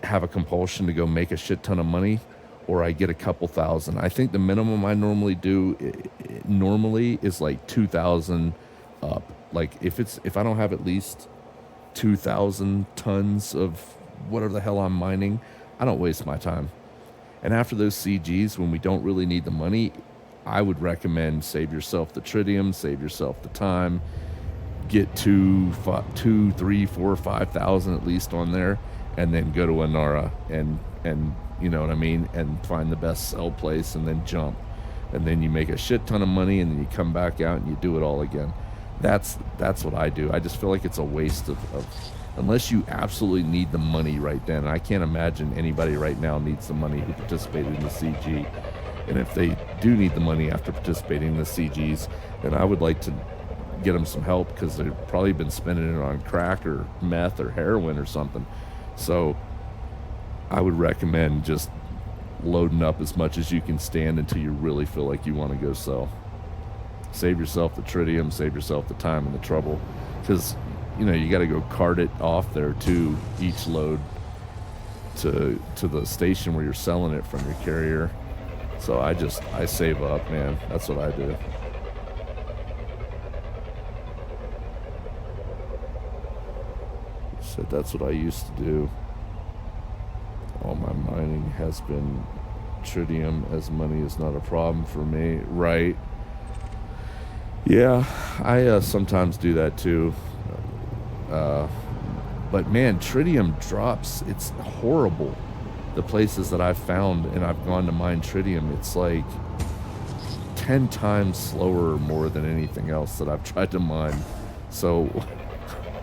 have a compulsion to go make a shit ton of money, or I get a couple thousand. I think the minimum I normally do normally is like 2,000 up. Like if I don't have at least 2,000 tons of whatever the hell I'm mining, I don't waste my time. And after those CGs, when we don't really need the money, I would recommend save yourself the tritium, save yourself the time, get 2, 3, 4, 5,000 at least on there, and then go to Anara and you know what I mean, and find the best sell place and then jump. And then you make a shit ton of money and then you come back out and you do it all again. That's what I do. I just feel like it's a waste of unless you absolutely need the money right then. And I can't imagine anybody right now needs the money who participated in the CG. And if they do need the money after participating in the CGs, then I would like to get them some help, because they've probably been spending it on crack or meth or heroin or something. So I would recommend just loading up as much as you can stand until you really feel like you want to go sell. Save yourself the tritium, save yourself the time and the trouble, because you know you got to go cart it off there too, each load to the station where you're selling it from your carrier. So I save up, man. That's what I do. Said that's what I used to do. All my mining has been tritium, as money is not a problem for me. Right. Yeah, I sometimes do that too. But man, tritium drops. It's horrible. The places that I've found and I've gone to mine tritium, it's like 10 times slower more than anything else that I've tried to mine. So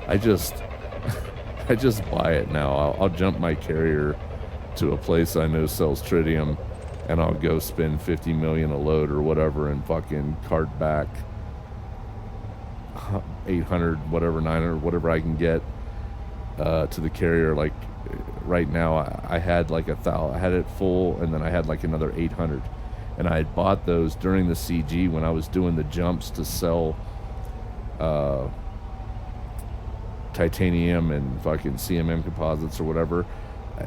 I just buy it now. I'll jump my carrier to a place I know sells tritium, and I'll go spend 50 million a load or whatever and fucking cart back 800, whatever, 900, whatever I can get to the carrier. Like right now, I had like 1,000. I had it full, and then I had like another 800, and I had bought those during the CG when I was doing the jumps to sell titanium and fucking CMM composites or whatever.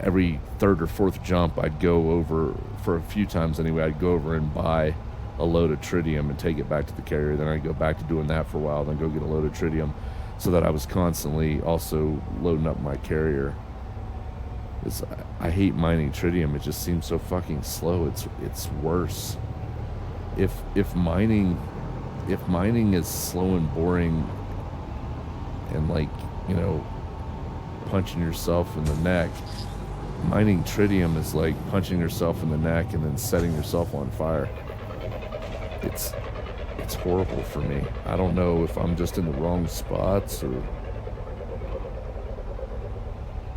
Every third or fourth jump, I'd go over, for a few times anyway, I'd go over and buy a load of tritium and take it back to the carrier. Then I'd go back to doing that for a while, then go get a load of tritium, so that I was constantly also loading up my carrier. I hate mining tritium. It just seems so fucking slow. It's worse. If mining is slow and boring and like, you know, punching yourself in the neck, mining tritium is like punching yourself in the neck and then setting yourself on fire. It's horrible for me. I don't know if I'm just in the wrong spots or...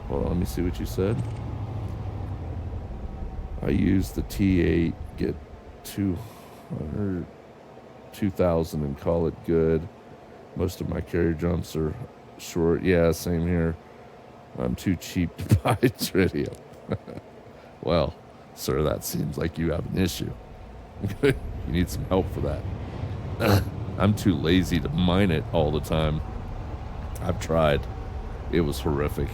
Hold on, let me see what you said. I use the T8, get 2,000 and call it good. Most of my carrier jumps are short. Yeah, same here. I'm too cheap to buy tritium. Well, sir, that seems like you have an issue. You need some help for that. I'm too lazy to mine it all the time. I've tried. It was horrific.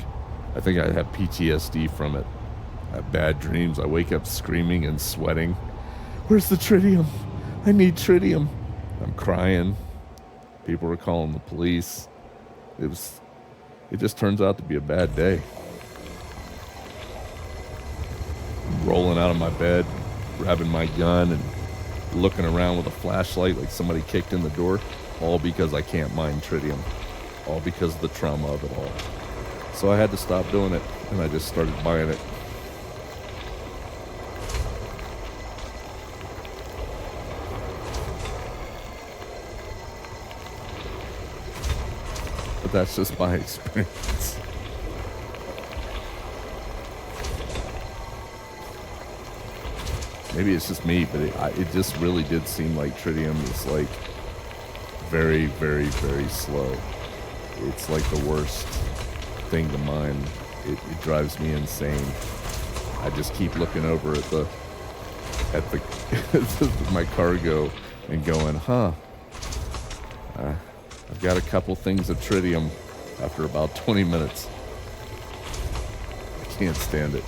I think I have PTSD from it. I have bad dreams. I wake up screaming and sweating. Where's the tritium? I need tritium. I'm crying. People are calling the police. It just turns out to be a bad day. I'm rolling out of my bed, grabbing my gun and looking around with a flashlight like somebody kicked in the door. all because I can't mine tritium, all because of the trauma of it all. So I had to stop doing it, and I just started buying it. But that's just my experience. Maybe it's just me, but it just really did seem like tritium is like very, very, very slow. It's like the worst thing to mine. It drives me insane. I just keep looking over at the my cargo and going, huh? I've got a couple things of tritium after about 20 minutes. I can't stand it.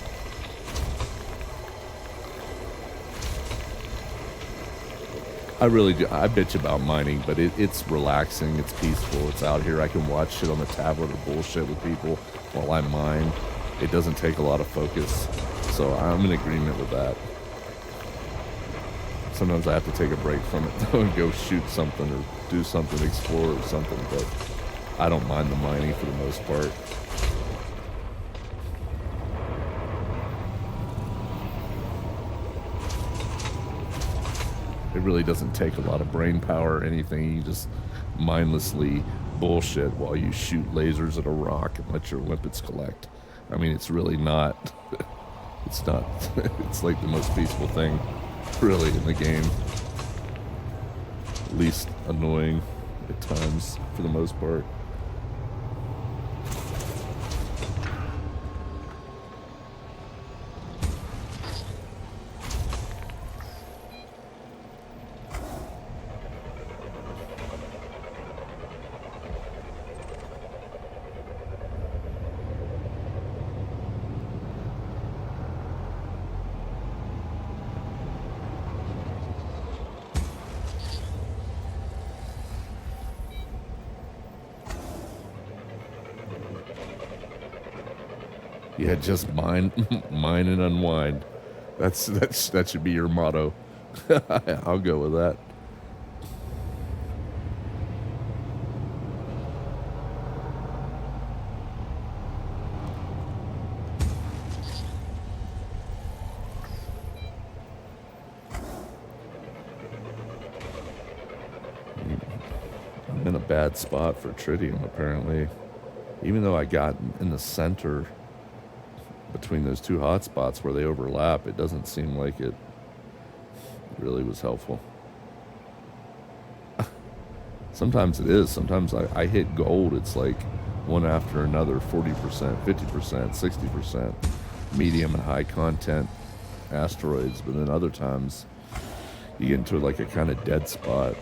I really do. I bitch about mining, but it's relaxing. It's peaceful. It's out here. I can watch shit on the tablet or bullshit with people while I mine. It doesn't take a lot of focus. So I'm in agreement with that. Sometimes I have to take a break from it though and go shoot something or do something, explore or something, but I don't mind the mining for the most part. It really doesn't take a lot of brain power or anything. You just mindlessly bullshit while you shoot lasers at a rock and let your limpets collect. I mean, it's really not, it's not, it's like the most peaceful thing really in the game. Least annoying at times for the most part. Yeah, just mine and unwind. That should be your motto. I'll go with that. I'm in a bad spot for tritium apparently. Even though I got in the center between those two hot spots where they overlap, it doesn't seem like it really was helpful. Sometimes it is. Sometimes I hit gold. It's like one after another, 40%, 50%, 60%, medium and high content asteroids. But then other times you get into like a kind of dead spot.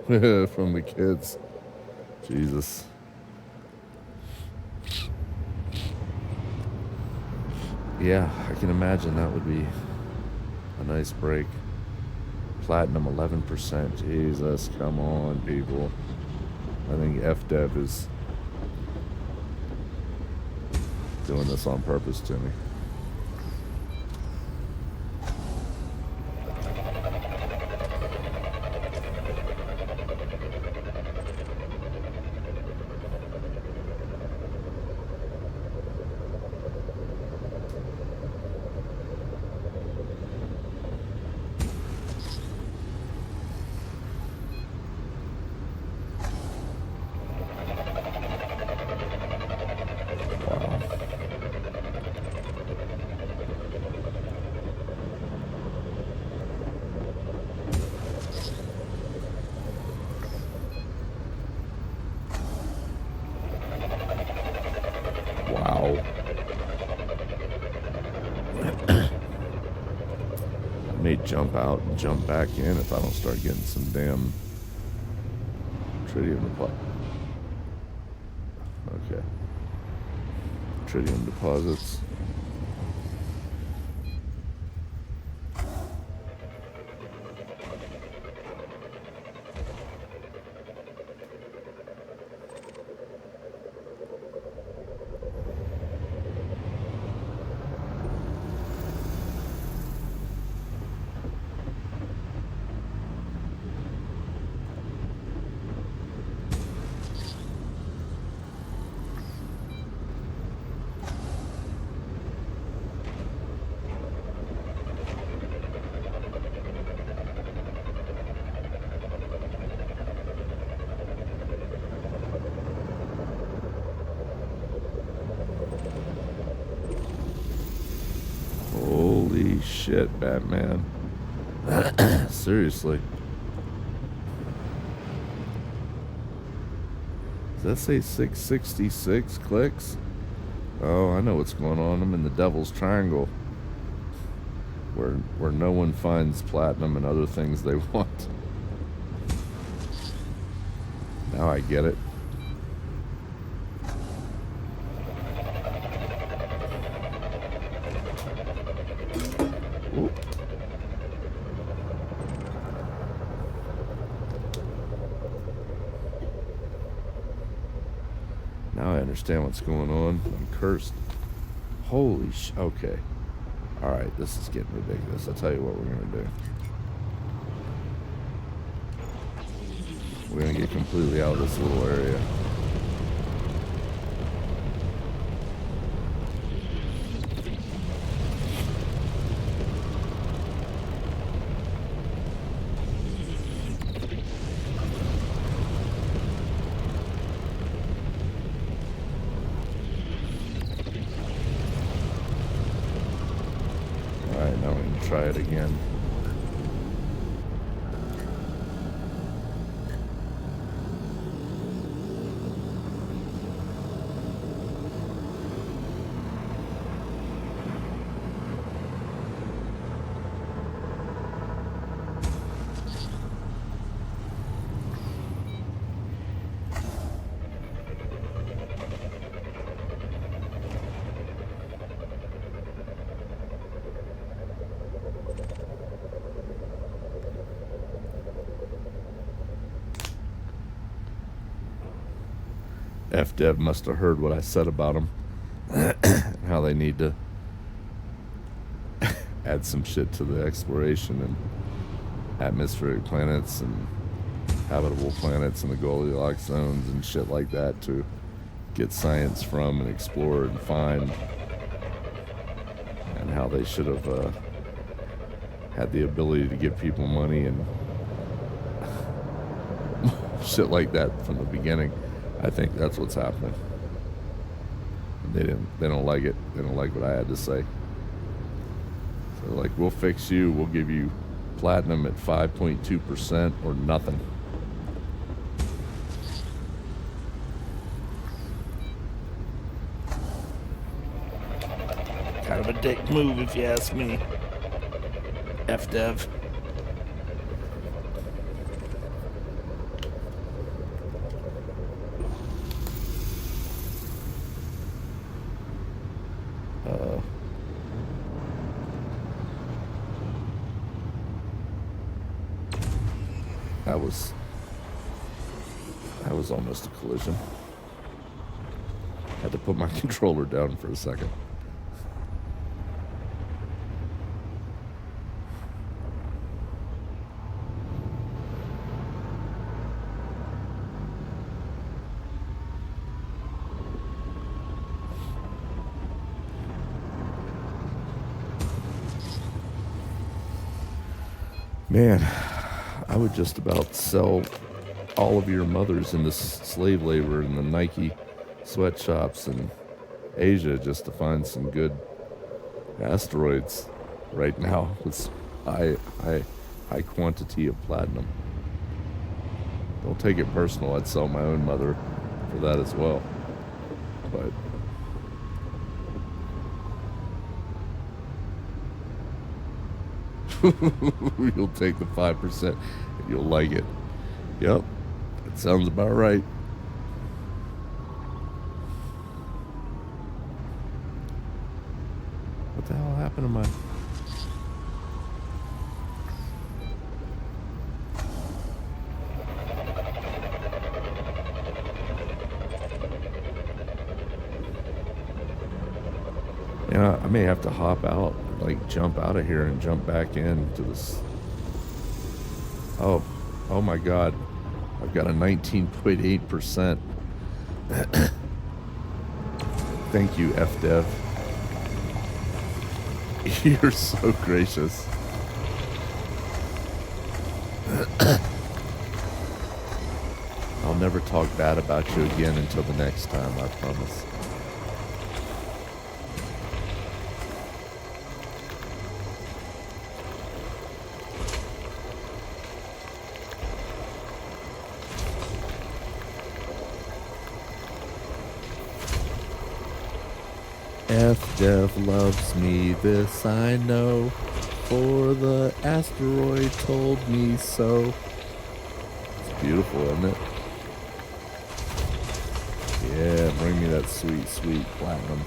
From the kids. Jesus. Yeah, I can imagine that would be a nice break. Platinum 11%. Jesus, come on, people. I think FDev is doing this on purpose to me. Wow. I may jump out and jump back in if I don't start getting some damn tritium deposit. Okay. Tritium deposits. shit, Batman. Seriously. Does that say 666 clicks? Oh, I know what's going on. I'm in the Devil's Triangle. Where no one finds platinum and other things they want. Now I get it. Ooh. Now I understand what's going on. I'm cursed. Holy sh... Okay. Alright, this is getting ridiculous. I'll tell you what we're going to do. We're going to get completely out of this little area. Alright, now we can try it again. FDev must have heard what I said about them. How they need to add some shit to the exploration and atmospheric planets and habitable planets and the Goldilocks zones and shit like that to get science from and explore and find. And how they should have had the ability to give people money and shit like that from the beginning. I think that's what's happening. They don't like it. They don't like what I had to say. So like, we'll fix you. We'll give you platinum at 5.2% or nothing. Kind of a dick move if you ask me. FDev. That was almost a collision. Had to put my controller down for a second. Man, I would just about sell all of your mothers into slave labor in the Nike sweatshops in Asia just to find some good asteroids right now with high quantity of platinum. Don't take it personal. I'd sell my own mother for that as well. But you'll take the 5% and you'll like it. Yep, that sounds about right. What the hell happened to my... Yeah, I may have to hop out, like jump out of here and jump back into this. Oh my God. I've got a 19.8%. Thank you, FDev. You're so gracious. I'll never talk bad about you again until the next time, I promise. F-Dev loves me, this I know, for the asteroid told me so. It's beautiful, isn't it? Yeah, bring me that sweet, sweet platinum.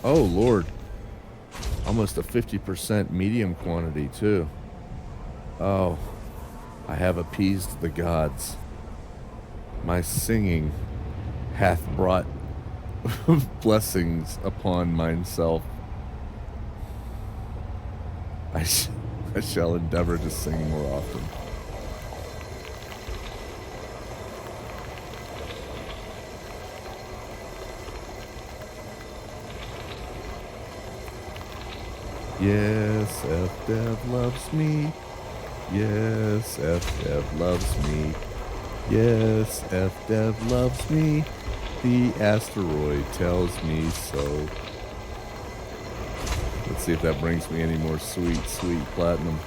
Oh, Lord. Almost a 50% medium quantity, too. Oh, I have appeased the gods. My singing hath brought blessings upon myself. I shall endeavor to sing more often. Yes, F-Dev loves me. Yes, F-Dev loves me. Yes, F-Dev loves me. The asteroid tells me so. Let's see if that brings me any more sweet, sweet platinum.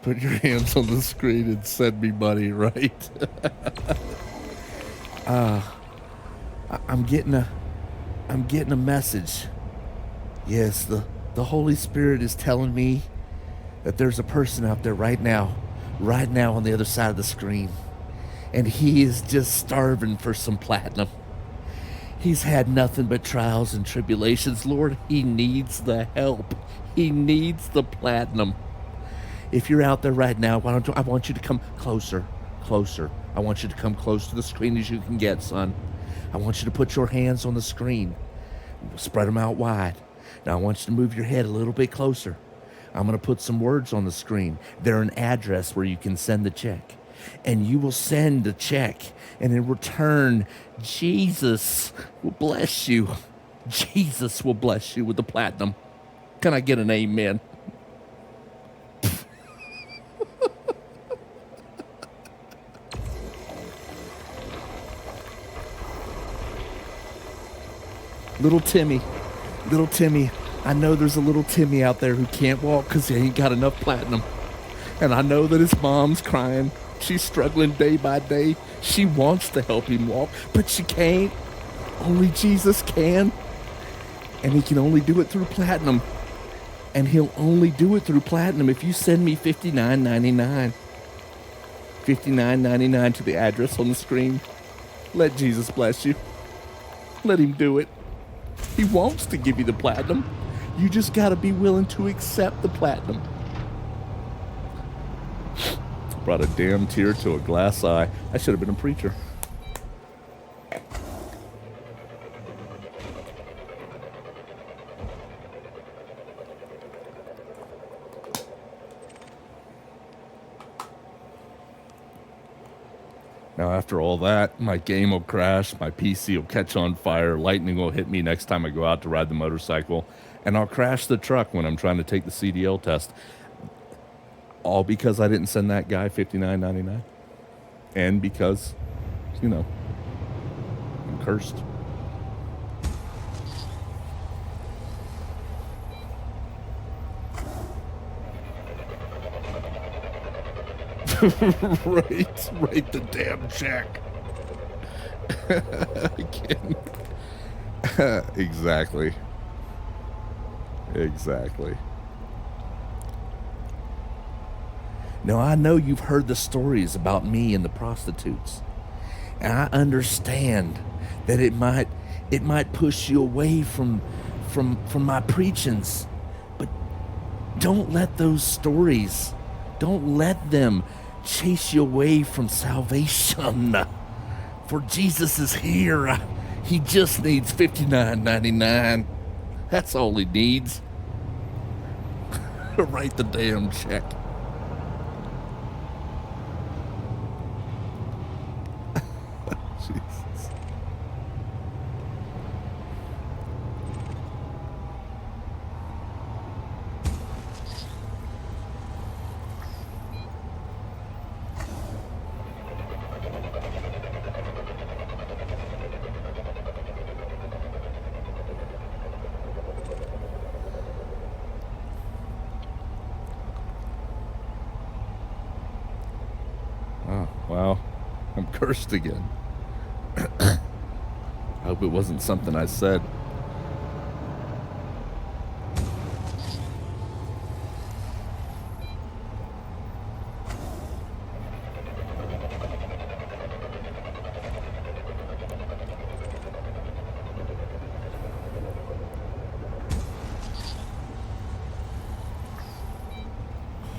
Put your hands on the screen and send me money, right? I'm getting a message. Yes, the Holy Spirit is telling me that there's a person out there right now on the other side of the screen, and he is just starving for some platinum. He's had nothing but trials and tribulations. Lord, he needs the help. He needs the platinum. If you're out there right now, I want you to come closer. I want you to come close to the screen as you can get, son. I want you to put your hands on the screen. Spread them out wide. Now I want you to move your head a little bit closer. I'm going to put some words on the screen. They're an address where you can send the check. And you will send the check. And in return, Jesus will bless you. Jesus will bless you with the platinum. Can I get an amen? Little Timmy, I know there's a little Timmy out there who can't walk because he ain't got enough platinum. And I know that his mom's crying. She's struggling day by day. She wants to help him walk, but she can't. Only Jesus can. And he can only do it through platinum. And he'll only do it through platinum if you send me $59.99. $59.99 to the address on the screen. Let Jesus bless you. Let him do it. He wants to give you the platinum. You just got to be willing to accept the platinum. Brought a damn tear to a glass eye. I should have been a preacher. Now, after all that, my game will crash, my PC will catch on fire, lightning will hit me next time I go out to ride the motorcycle, and I'll crash the truck when I'm trying to take the CDL test. All because I didn't send that guy $59.99, and because, you know, I'm cursed. Write the damn check. I can't. Exactly. Now, I know you've heard the stories about me and the prostitutes, and I understand that it might push you away from my preachings, but don't let those stories, don't let them chase you away from salvation. For Jesus is here. He just needs $59.99. That's all he needs. Write the damn check. Jesus. Oh, wow. I'm cursed again. I hope it wasn't something I said.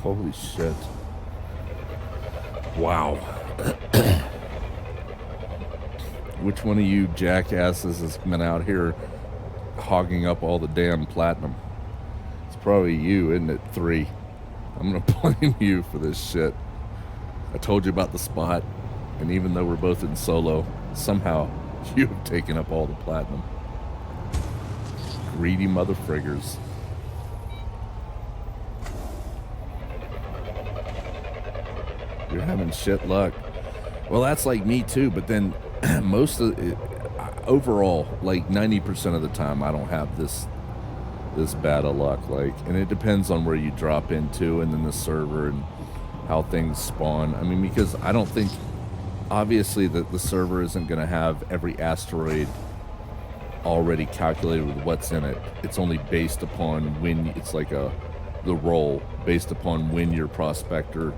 Holy shit. Wow. Which one of you jackasses has been out here hogging up all the damn platinum? It's probably you, isn't it? 3. I'm gonna blame you for this shit. I told you about the spot, and even though we're both in solo, somehow you have taken up all the platinum. Greedy mother friggers. You're having shit luck. Well, that's like me too, but then most of it, overall, like 90% of the time, I don't have this bad of luck. Like, and it depends on where you drop into, and then the server and how things spawn. I mean, because I don't think, obviously, that the server isn't going to have every asteroid already calculated with what's in it. It's only based upon when it's like the roll based upon when your prospector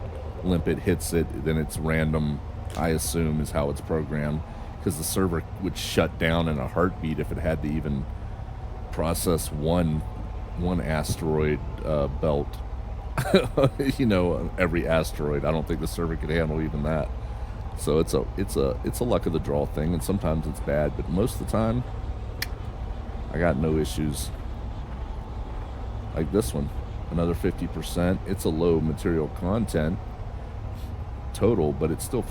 limpet hits it. Then it's random, I assume, is how it's programmed, because the server would shut down in a heartbeat if it had to even process one asteroid belt. You know, every asteroid. I don't think the server could handle even that. So it's a luck of the draw thing, and sometimes it's bad, but most of the time I got no issues. Like this one, another 50%. It's a low material content total, but it's still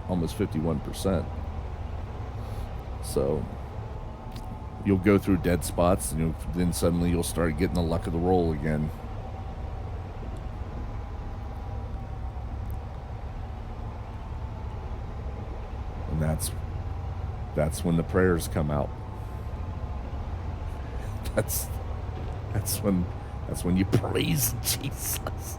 almost 51%. So you'll go through dead spots, and then suddenly you'll start getting the luck of the roll again. And that's when the prayers come out. That's when you praise Jesus.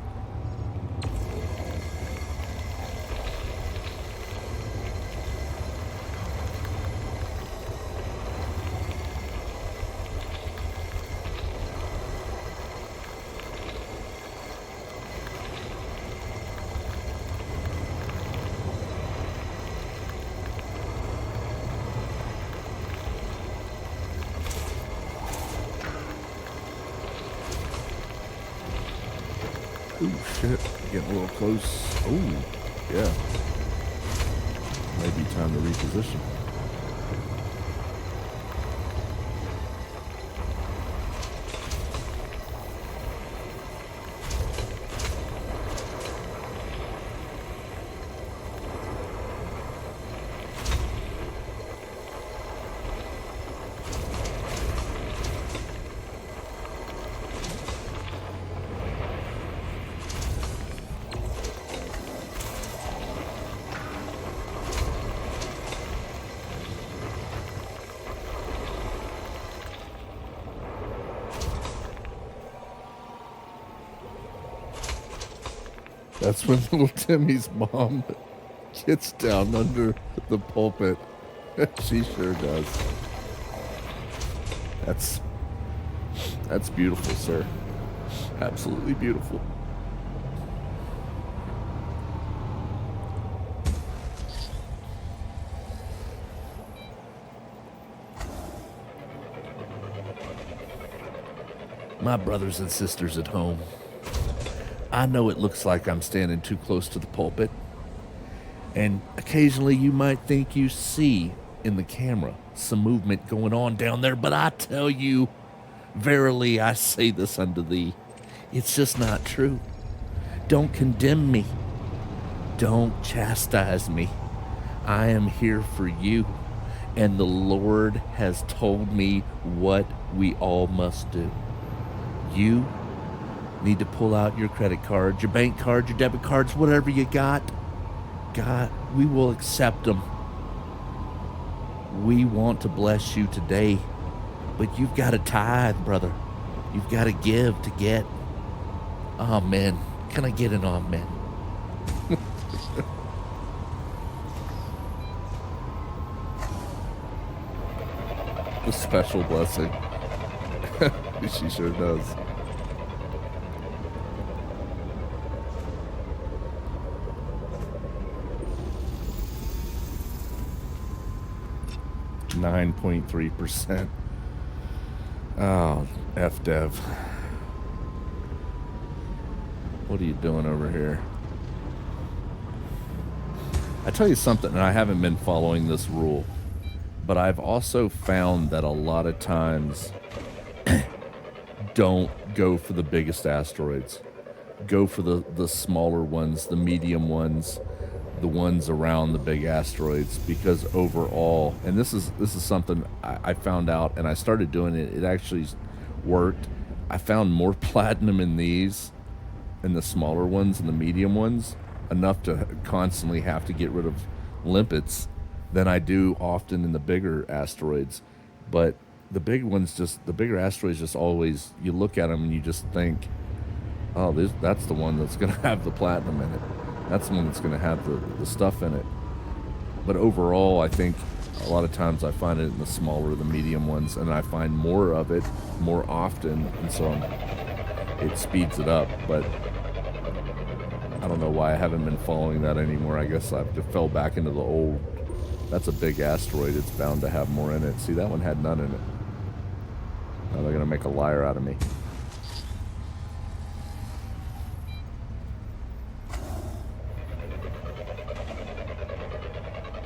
Oh shit, getting a little close. Oh, yeah. Maybe time to reposition. That's when little Timmy's mom gets down under the pulpit. She sure does. That's beautiful, sir. Absolutely beautiful. My brothers and sisters at home, I know it looks like I'm standing too close to the pulpit, and occasionally you might think you see in the camera some movement going on down there, but I tell you, verily I say this unto thee, it's just not true. Don't condemn me. Don't chastise me. I am here for you, and the Lord has told me what we all must do. You need to pull out your credit card, your bank card, your debit cards, whatever you got. God, we will accept them. We want to bless you today, but you've got to tithe, brother. You've got to give to get. Amen. Can I get an amen? A special blessing. She sure does. %. Oh, F-Dev. What are you doing over here? I tell you something, and I haven't been following this rule, but I've also found that a lot of times don't go for the biggest asteroids. Go for the smaller ones, the medium ones, the ones around the big asteroids, because overall, and this is something I found out, and I started doing it. It actually worked. I found more platinum in these, in the smaller ones and the medium ones, enough to constantly have to get rid of limpets, than I do often in the bigger asteroids. But the big ones, the bigger asteroids, just always, you look at them and you just think, oh, that's the one that's going to have the platinum in it. That's the one that's going to have the stuff in it. But overall, I think a lot of times I find it in the smaller, the medium ones, and I find more of it more often, and so it speeds it up. But I don't know why I haven't been following that anymore. I guess I've just fell back into the old, that's a big asteroid, it's bound to have more in it. See, that one had none in it. Now they're going to make a liar out of me.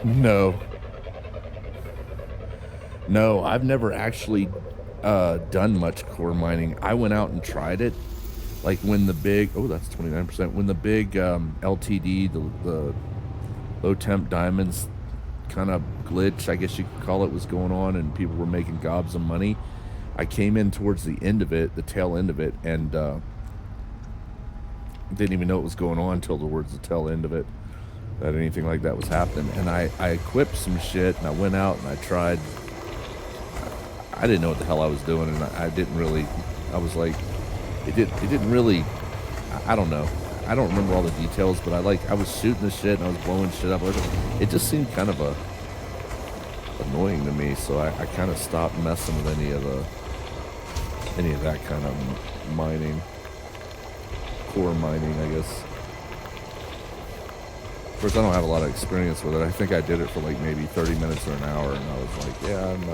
No, I've never actually done much core mining. I went out and tried it, like when the big, oh, that's 29%, when the big LTD, the low temp diamonds kind of glitch, I guess you could call it, was going on, and people were making gobs of money. I came in towards the end of it, the tail end of it, and didn't even know what was going on until towards the tail end of it, that anything like that was happening. And I equipped some shit, and I went out and I tried. I didn't know what the hell I was doing, and I didn't really, I was like, it didn't really, I don't know. I don't remember all the details, but I was shooting the shit and I was blowing shit up. It just seemed kind of annoying to me, so I kind of stopped messing with any of that kind of mining, core mining, I guess. Of course, I don't have a lot of experience with it. I think I did it for like maybe 30 minutes or an hour, and I was like, yeah, I'm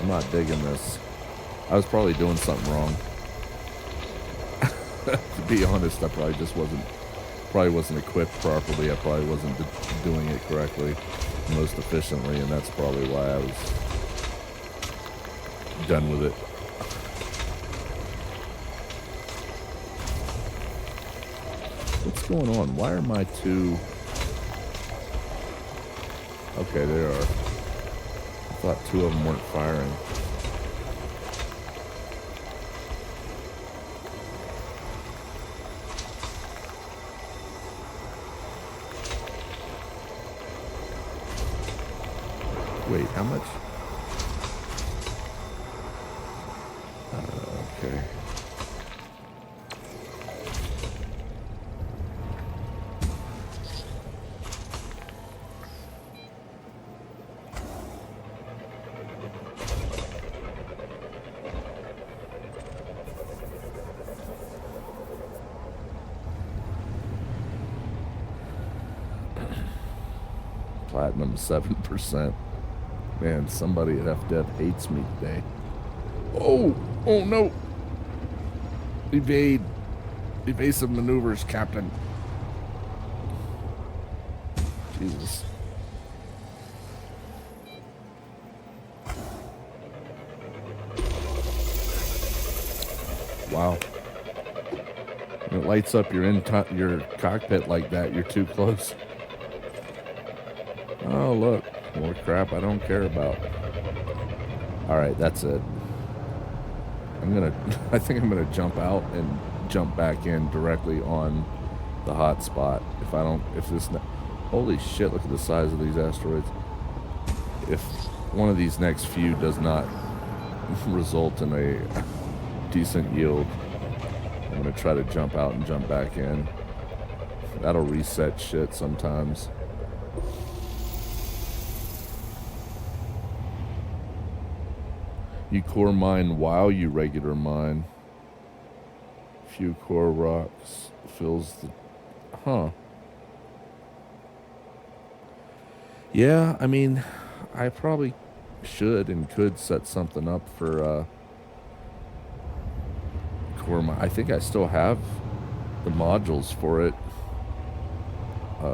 not digging this. I was probably doing something wrong. To be honest, I probably wasn't equipped properly. I probably wasn't doing it correctly, most efficiently, and that's probably why I was done with it. What's going on? Why are my two... Okay, they are. I thought two of them weren't firing. Wait, how much? Okay. Platinum 7%. Man, somebody at FDev hates me today. Oh no. Evade. Evasive maneuvers, Captain. Jesus. Wow. When it lights up your your cockpit like that, you're too close. Oh, look. More crap I don't care about. Alright, that's it. I think I'm gonna jump out and jump back in directly on the hot spot. Holy shit, look at the size of these asteroids. If one of these next few does not result in a decent yield, I'm gonna try to jump out and jump back in. That'll reset shit sometimes. You core mine while you regular mine. Few core rocks fills the... Huh. Yeah, I mean, I probably should and could set something up for core mine. I think I still have the modules for it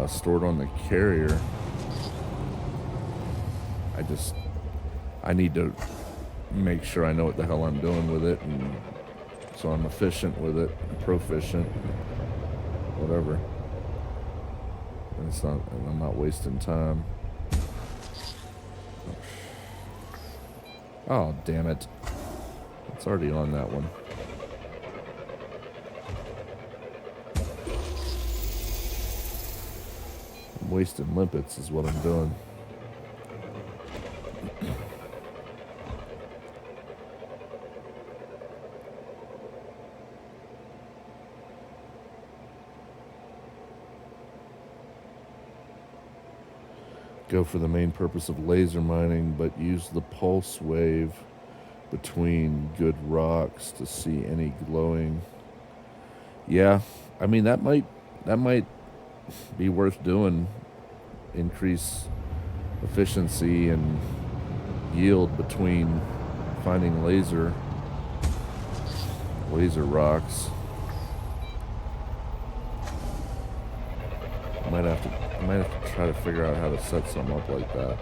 stored on the carrier. I need to make sure I know what the hell I'm doing with it, and so I'm efficient with it, proficient, whatever. And I'm not wasting time. Oh, damn it. It's already on that one. I'm wasting limpets is what I'm doing. Go for the main purpose of laser mining, but use the pulse wave between good rocks to see any glowing. Yeah, I mean that might be worth doing. Increase efficiency and yield between finding laser rocks. I might have to try to figure out how to set some up like that.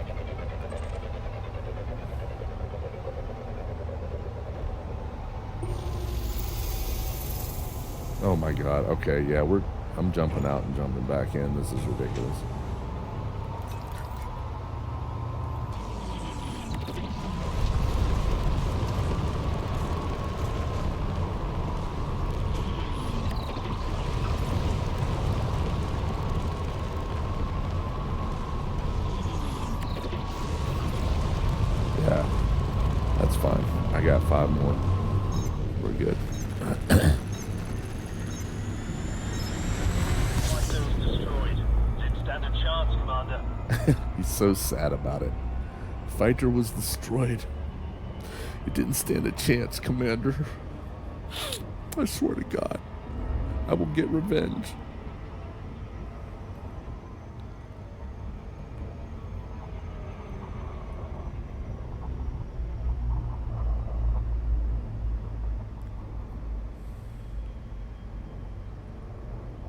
Oh my god. Okay, yeah, I'm jumping out and jumping back in. This is ridiculous. Fine. I got 5 more. We're good. Fighter is destroyed. Didn't stand a chance, Commander. He's so sad about it. Fighter was destroyed. It didn't stand a chance, Commander. I swear to God, I will get revenge.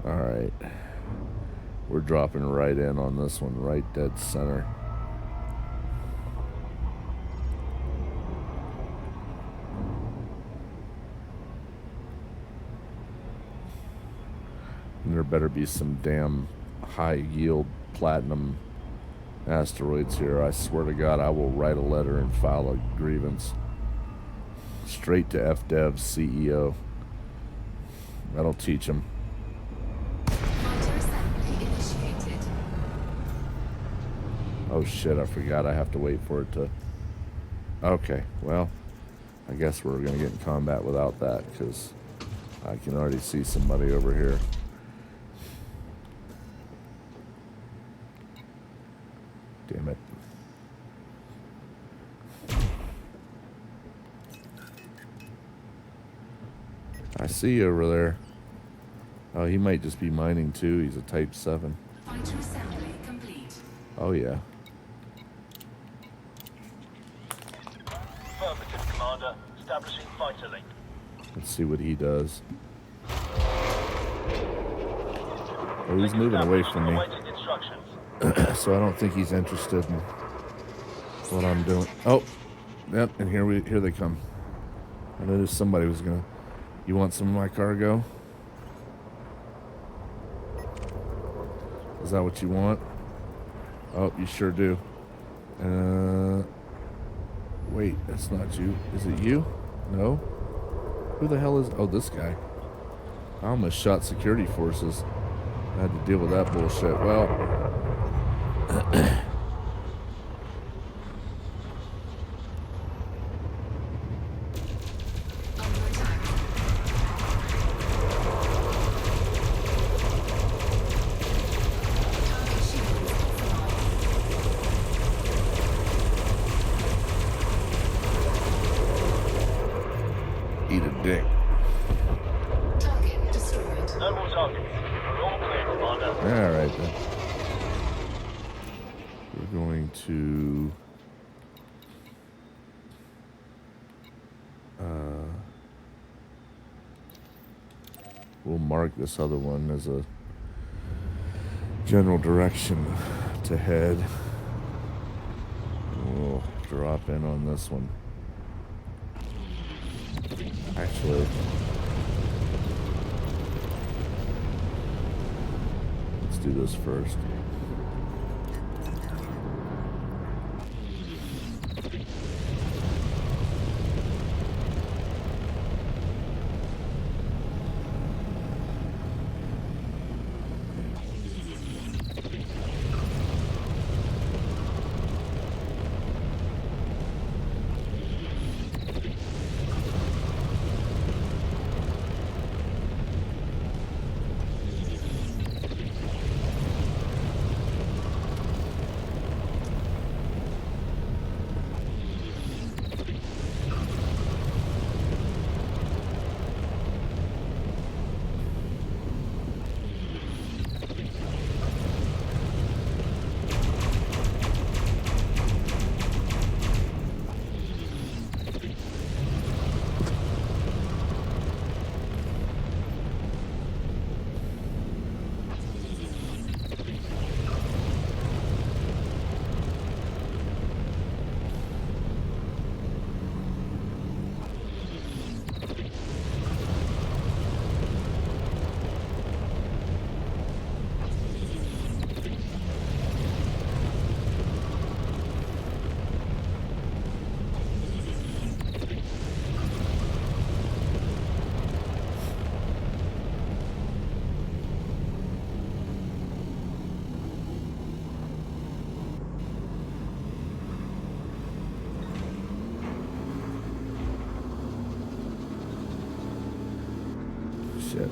Alright, we're dropping right in on this one, right dead center. And there better be some damn high yield platinum asteroids here. I swear to God, I will write a letter and file a grievance straight to FDev's CEO. That'll teach him. Oh shit, I forgot I have to wait for it to... Okay, well, I guess we're going to get in combat without that, because I can already see somebody over here. Damn it. I see you over there. Oh, he might just be mining too. He's a Type 7. Fighter assembly complete. Oh, yeah. Affirmative, Commander. Establishing fighter link. Let's see what he does. Oh, he's moving away from me. Awaiting instructions. So I don't think he's interested in what I'm doing. Oh, yep, and here they come. I noticed somebody was gonna. You want some of my cargo? Is that what you want? Oh, you sure do. Wait, that's not you. Is it you? No. Who the hell is? Oh, this guy. I almost shot security forces. I had to deal with that bullshit. Well. Eat a dick. Target destroyed. No more targets. We're all clear, Commander. All right then. We're going to. We'll mark this other one as a general direction to head. We'll drop in on this one. Actually, let's do this first. Shit.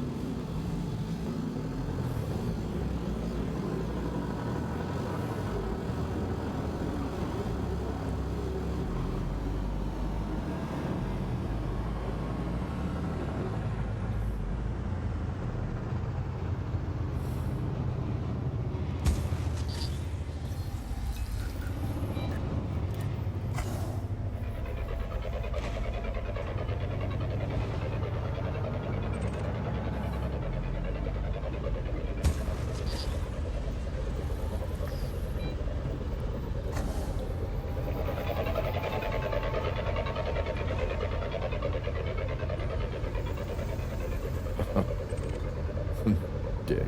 Dick.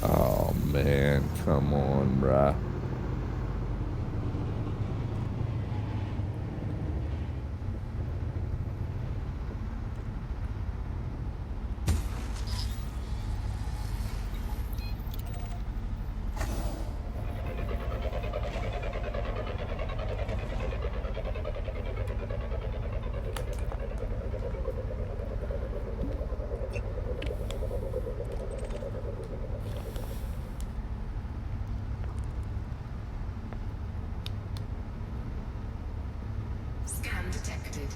Oh man, come on, bruh. Scan detected.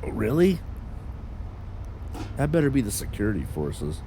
Really? That better be the security forces.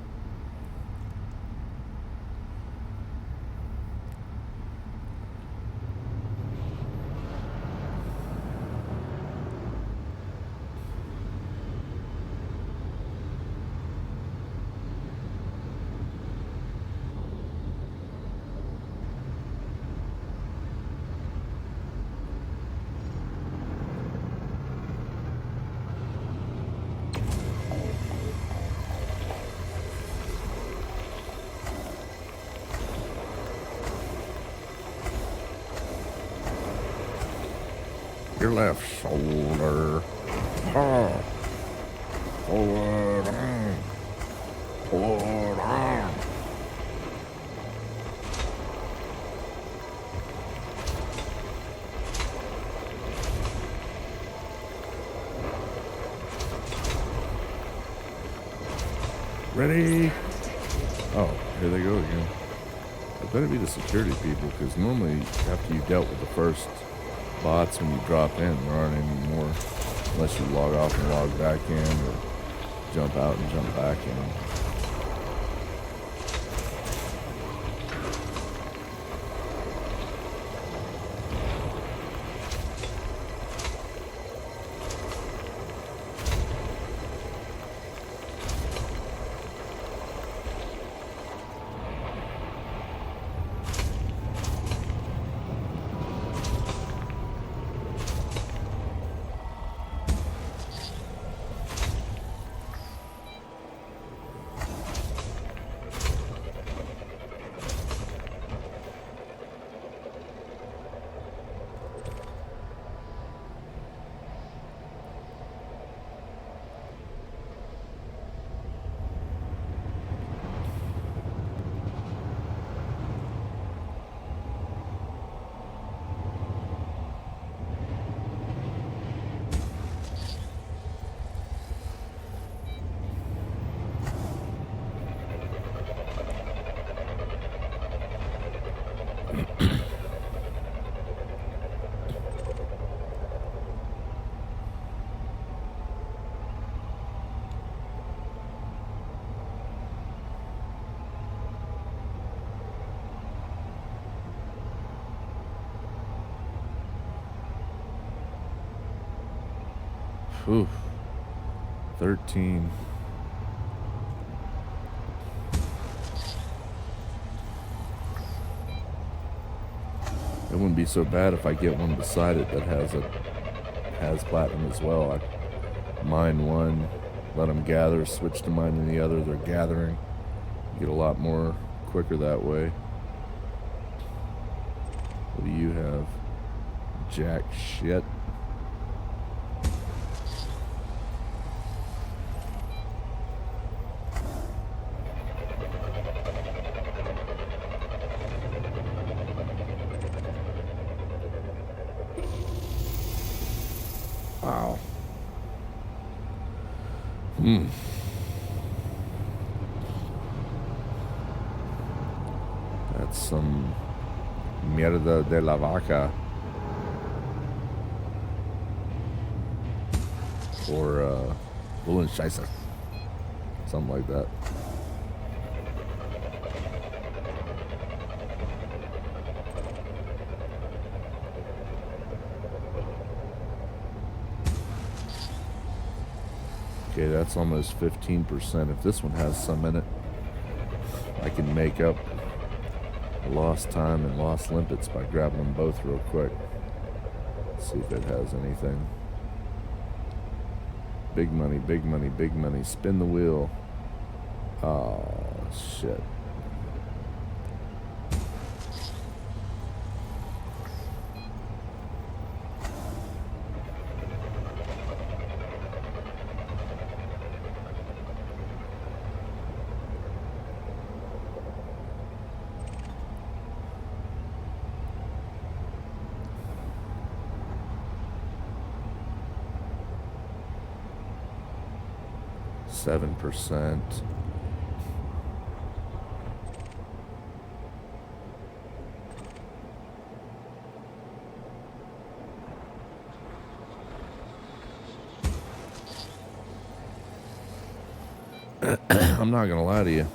Your left shoulder. Oh. Forward arm. Forward arm. Ready? Oh, here they go again. It better be the security people, because normally after you dealt with the first bots when you drop in, there aren't any more, unless you log off and log back in, or jump out and jump back in. Oof. 13. It wouldn't be so bad if I get one beside it that has platinum as well. I mine one, let them gather, switch to mining the other. They're gathering. You get a lot more quicker that way. What do you have? Jack shit. Wow. That's some mierda de la vaca. Or Bullenscheiße. Something like that. Okay, that's almost 15%. If this one has some in it, I can make up lost time and lost limpets by grabbing them both real quick. Let's see if it has anything. Big money, big money, big money. Spin the wheel. Oh, shit. %. I'm not gonna lie to you.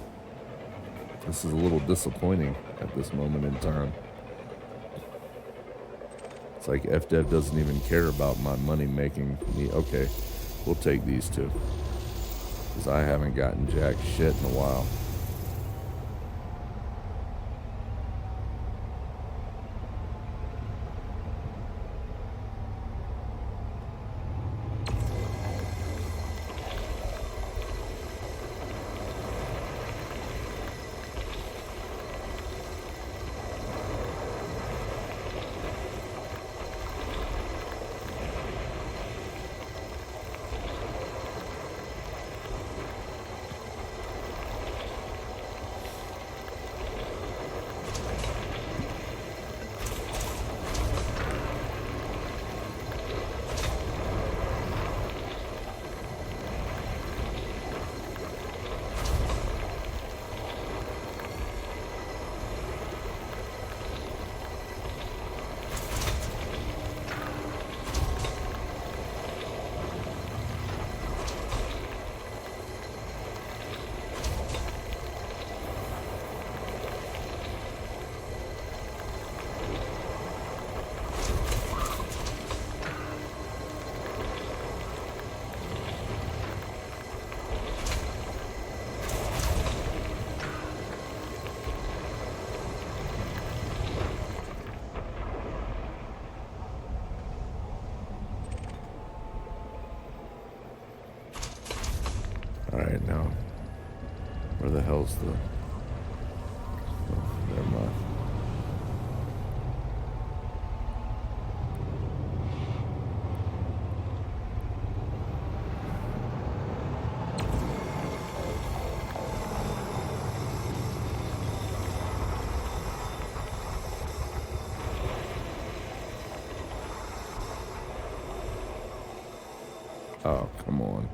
This is a little disappointing at this moment in time. It's like FDev doesn't even care about my money making me. Okay, we'll take these two. Because I haven't gotten jack shit in a while. hell's the... Oh, never mind. Oh, come on.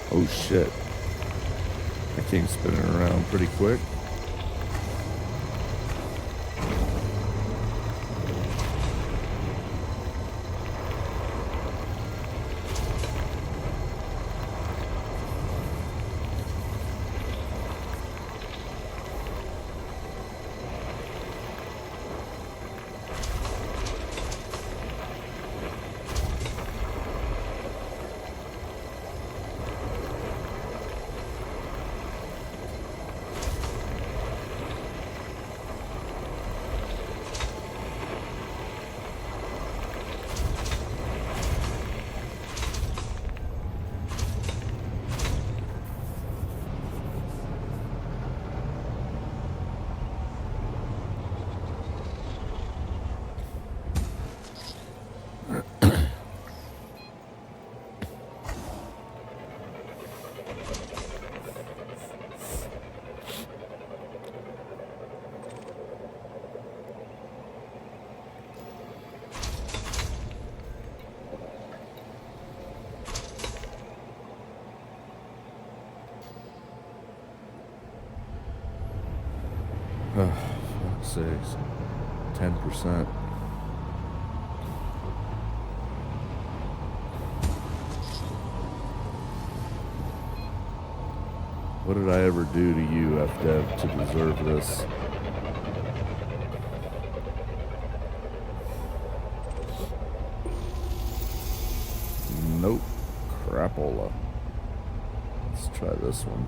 Oh shit. That came spinning around pretty quick. Oh, fuck's sakes. 10%. What did I ever do to you, FDev, to deserve this? Nope. Crapola. Let's try this one.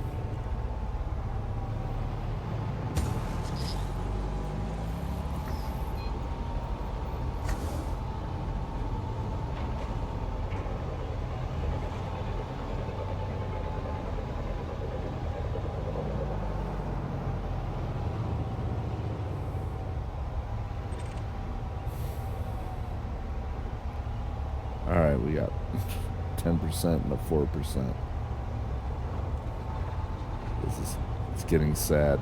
Alright, we got 10% and a 4%. It's getting sad.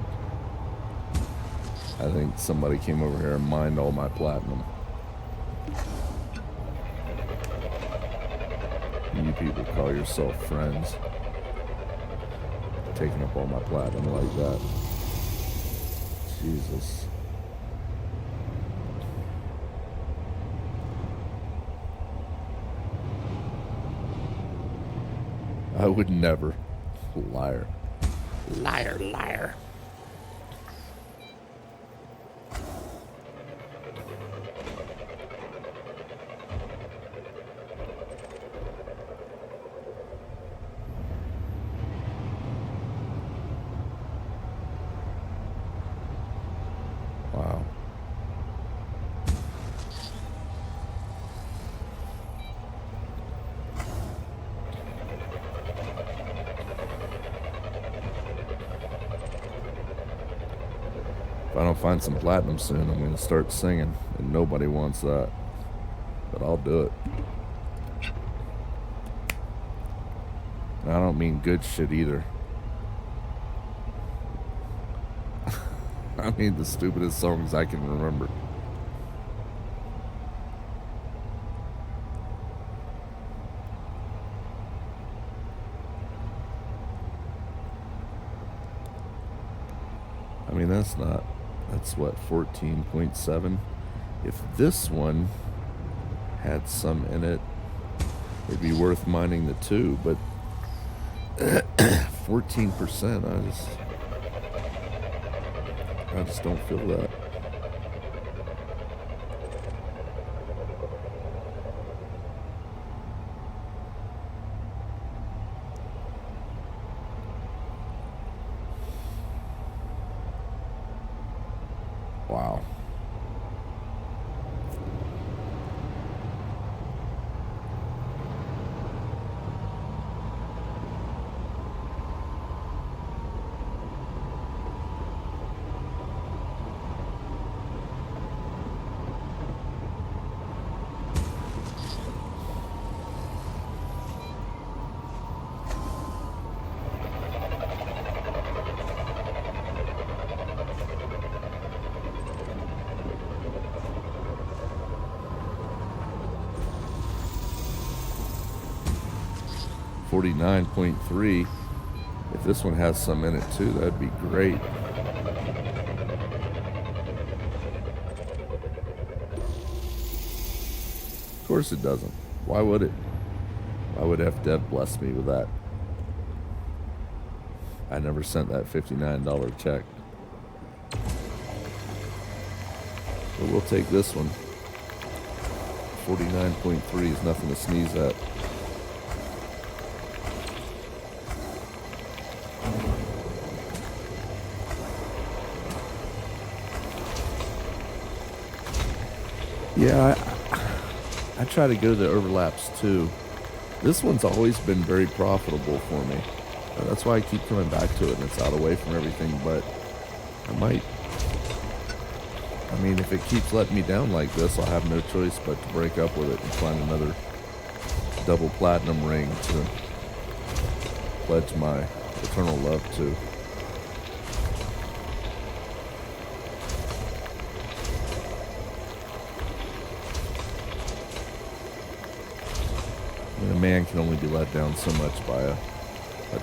I think somebody came over here and mined all my platinum. You people call yourself friends. Taking up all my platinum like that. Jesus. I would never. Liar. Liar, liar. Wow. If I don't find some platinum soon, I'm going to start singing, and nobody wants that. But I'll do it. And I don't mean good shit either. I mean the stupidest songs I can remember. I mean, that's what, 14.7? If this one had some in it, it'd be worth mining the 2, but 14%, I just don't feel that. Wow. $49.3. If this one has some in it too, that'd be great. Of course it doesn't. Why would it? Why would FDev bless me with that? I never sent that $59 check. But we'll take this one. 49.3 is nothing to sneeze at. Yeah, I try to go to the overlaps too. This one's always been very profitable for me. That's why I keep coming back to it, and it's out away from everything, but I mean, if it keeps letting me down like this, I'll have no choice but to break up with it and find another double platinum ring to pledge my eternal love to. A man can only be let down so much by a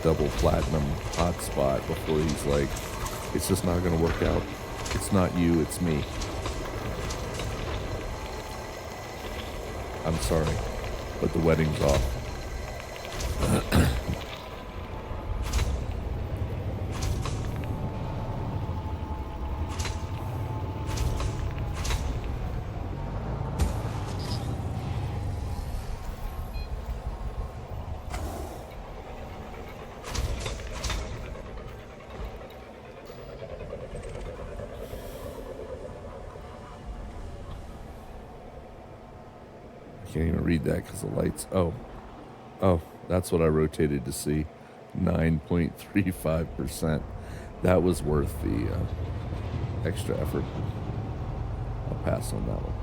double platinum hotspot before he's like, it's just not going to work out. It's not you, it's me. I'm sorry, but the wedding's off. Can't even read that because the lights. Oh, that's what I rotated to see. 9.35%. That was worth the extra effort. I'll pass on that one.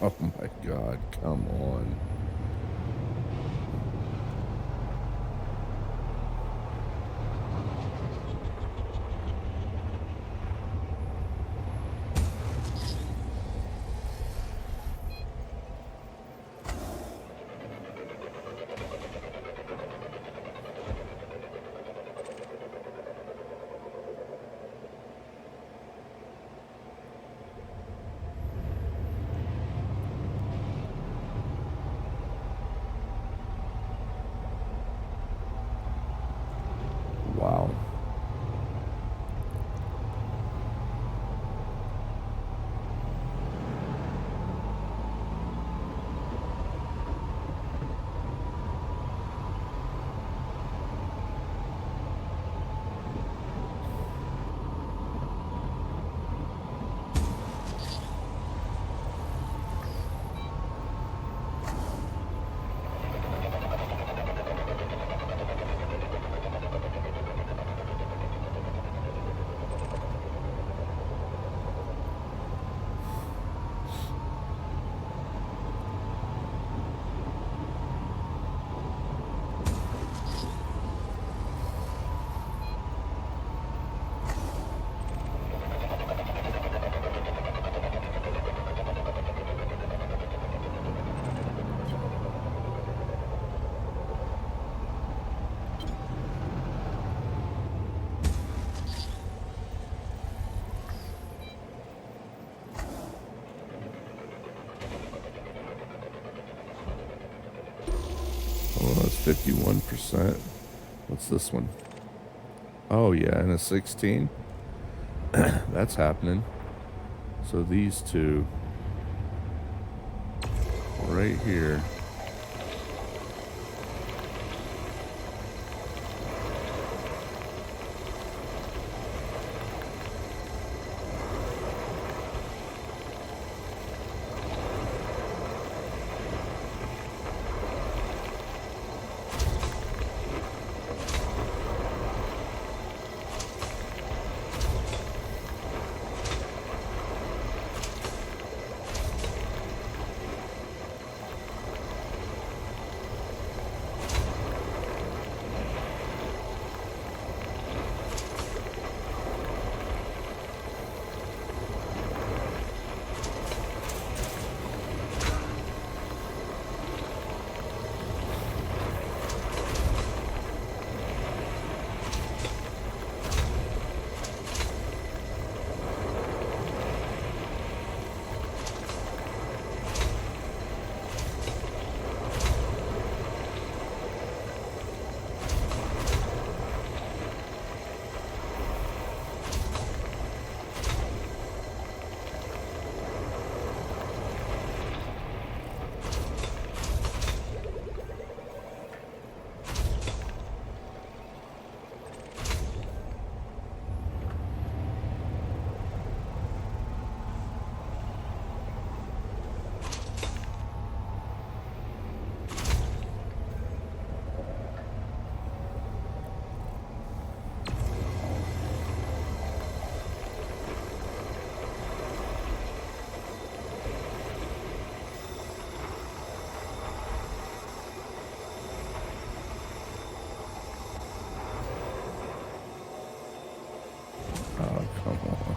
Oh my God, come on. 1%. What's this one? Oh, yeah, and a 16. That's happening. So these two right here. Oh, come on.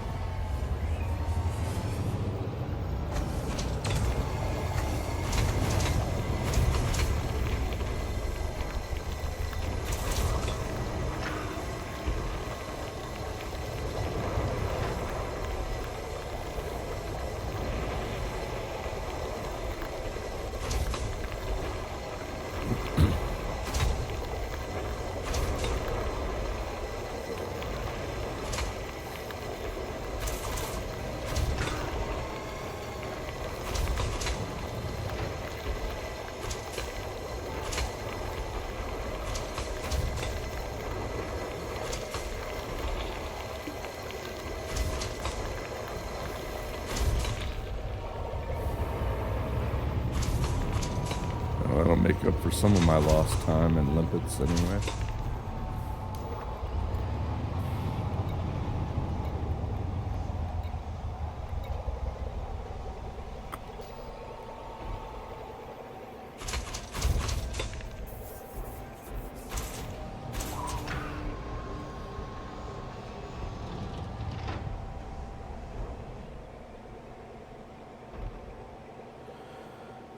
Well, that'll make up for some of my lost time and limpets anyway.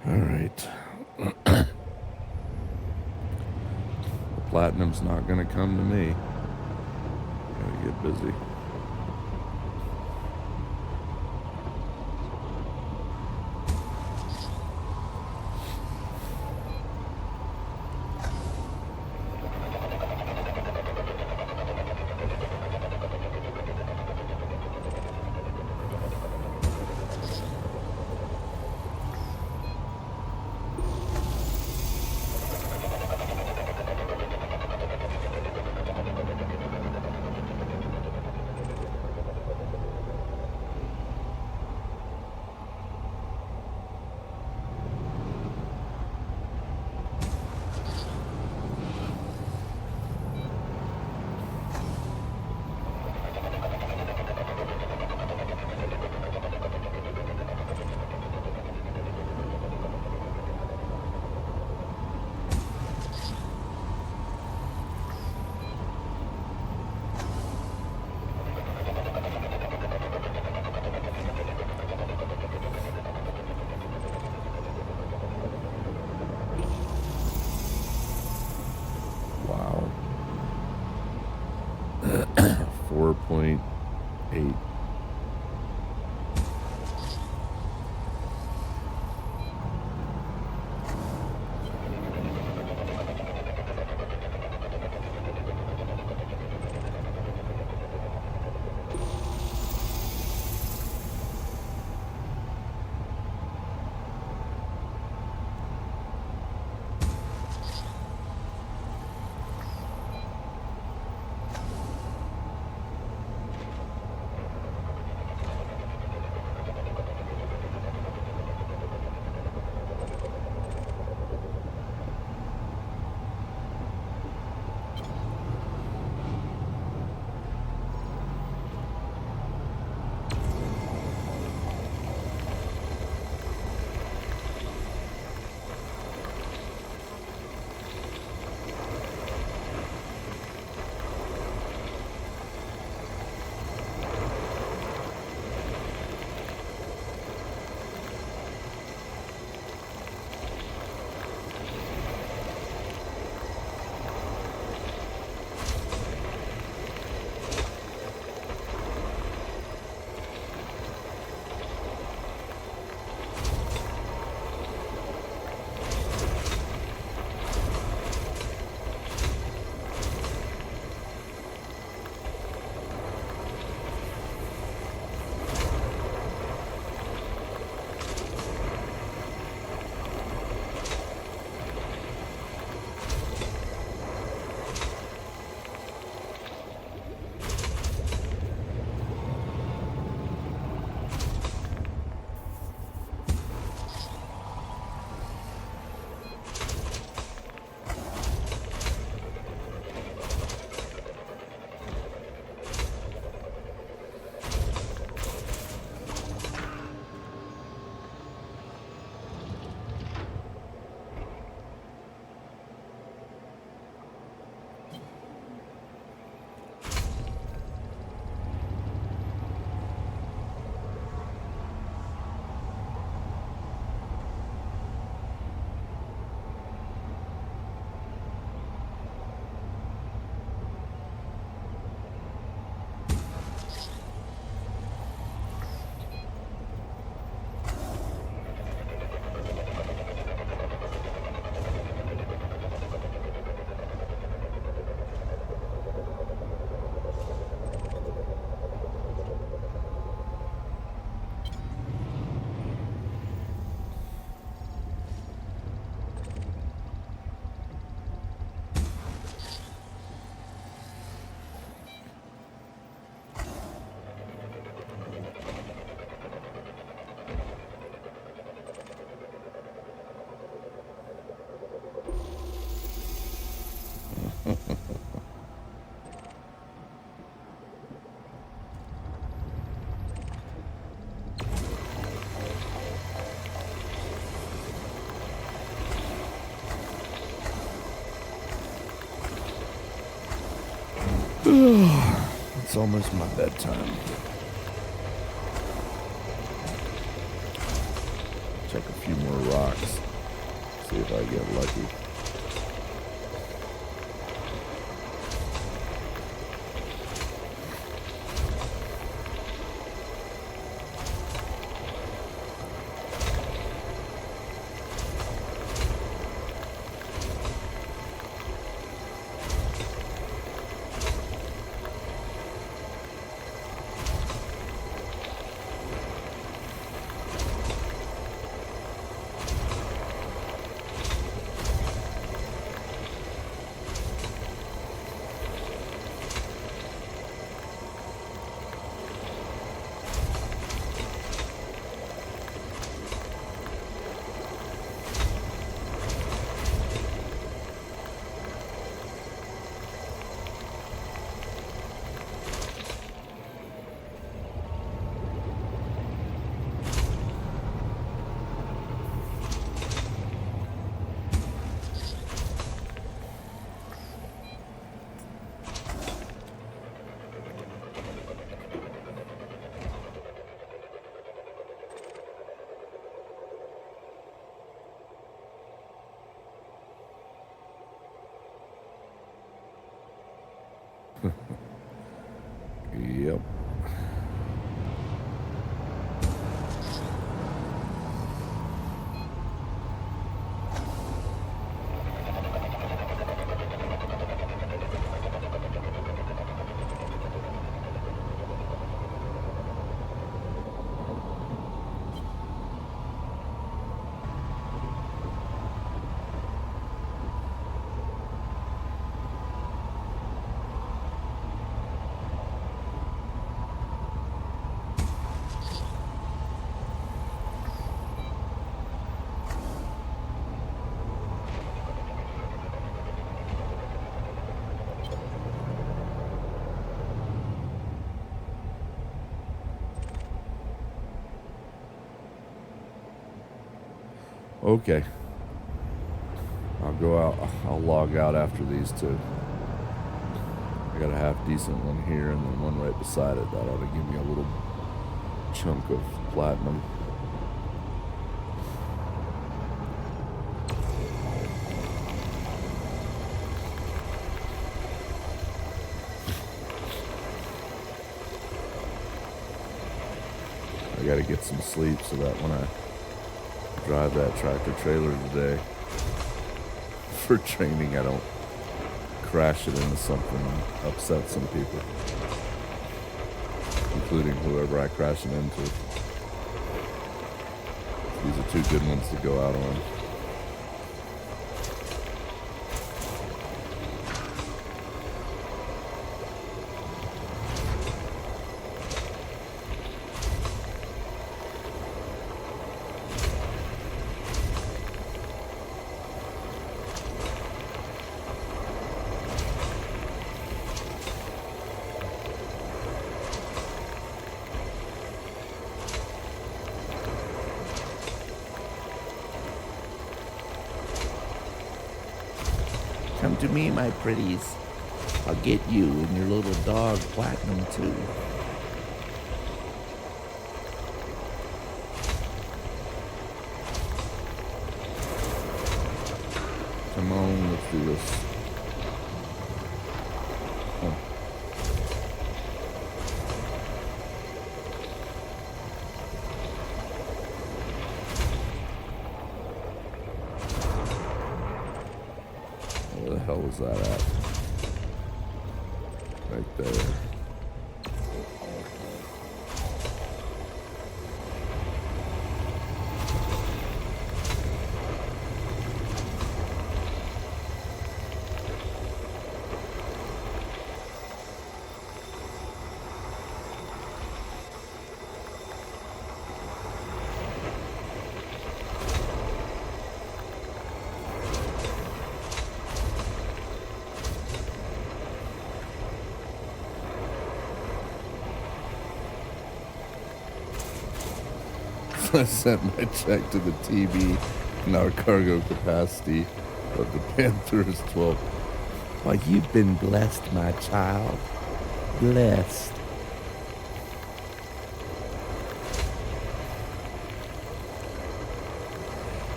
All right. The platinum's not going to come to me. Gotta get busy. Wow. 4.8. It's almost my bedtime. Check a few more rocks. See if I get lucky. Yep. Okay. I'll go out. I'll log out after these two. I got a half decent one here and then one right beside it. That ought to give me a little chunk of platinum. I gotta get some sleep so that when I drive that tractor trailer today for training, I don't crash it into something and upset some people, including whoever I crash it into. These are two good ones to go out on. Come to me, my pretties. I'll get you and your little dog platinum too. Come on, let's do this. Oh. Where the hell was that at? Right there. I sent my check to the TB, and our cargo capacity of the Panther is 12. Well, you've been blessed, my child. blessed.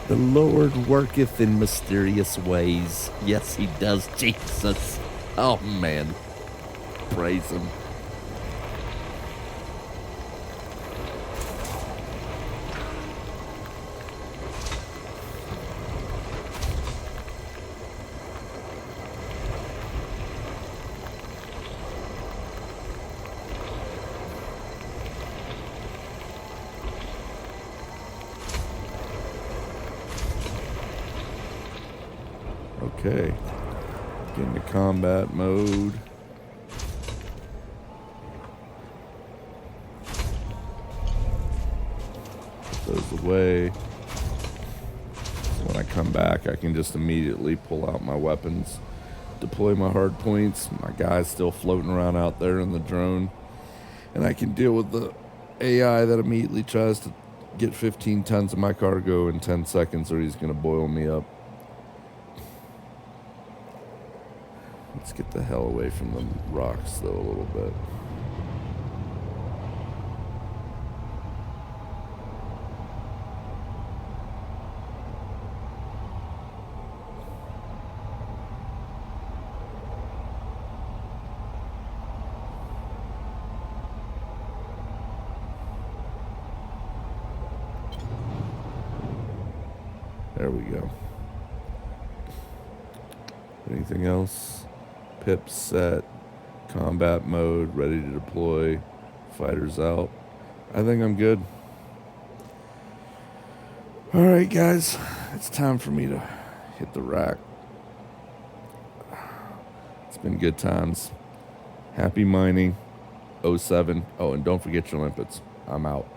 The Lord worketh in mysterious ways. Yes, he does, Jesus. Oh, man. Praise him. Okay. Get into combat mode. Put those away. So when I come back, I can just immediately pull out my weapons, deploy my hard points. My guy's still floating around out there in the drone. And I can deal with the AI that immediately tries to get 15 tons of my cargo in 10 seconds or he's going to boil me up. Let's get the hell away from the rocks, though, a little bit. There we go. Anything else? Pip set, combat mode, ready to deploy, fighters out. I think I'm good. All right, guys, it's time for me to hit the rack. It's been good times. Happy mining. 07. Oh, and don't forget your limpets. I'm out.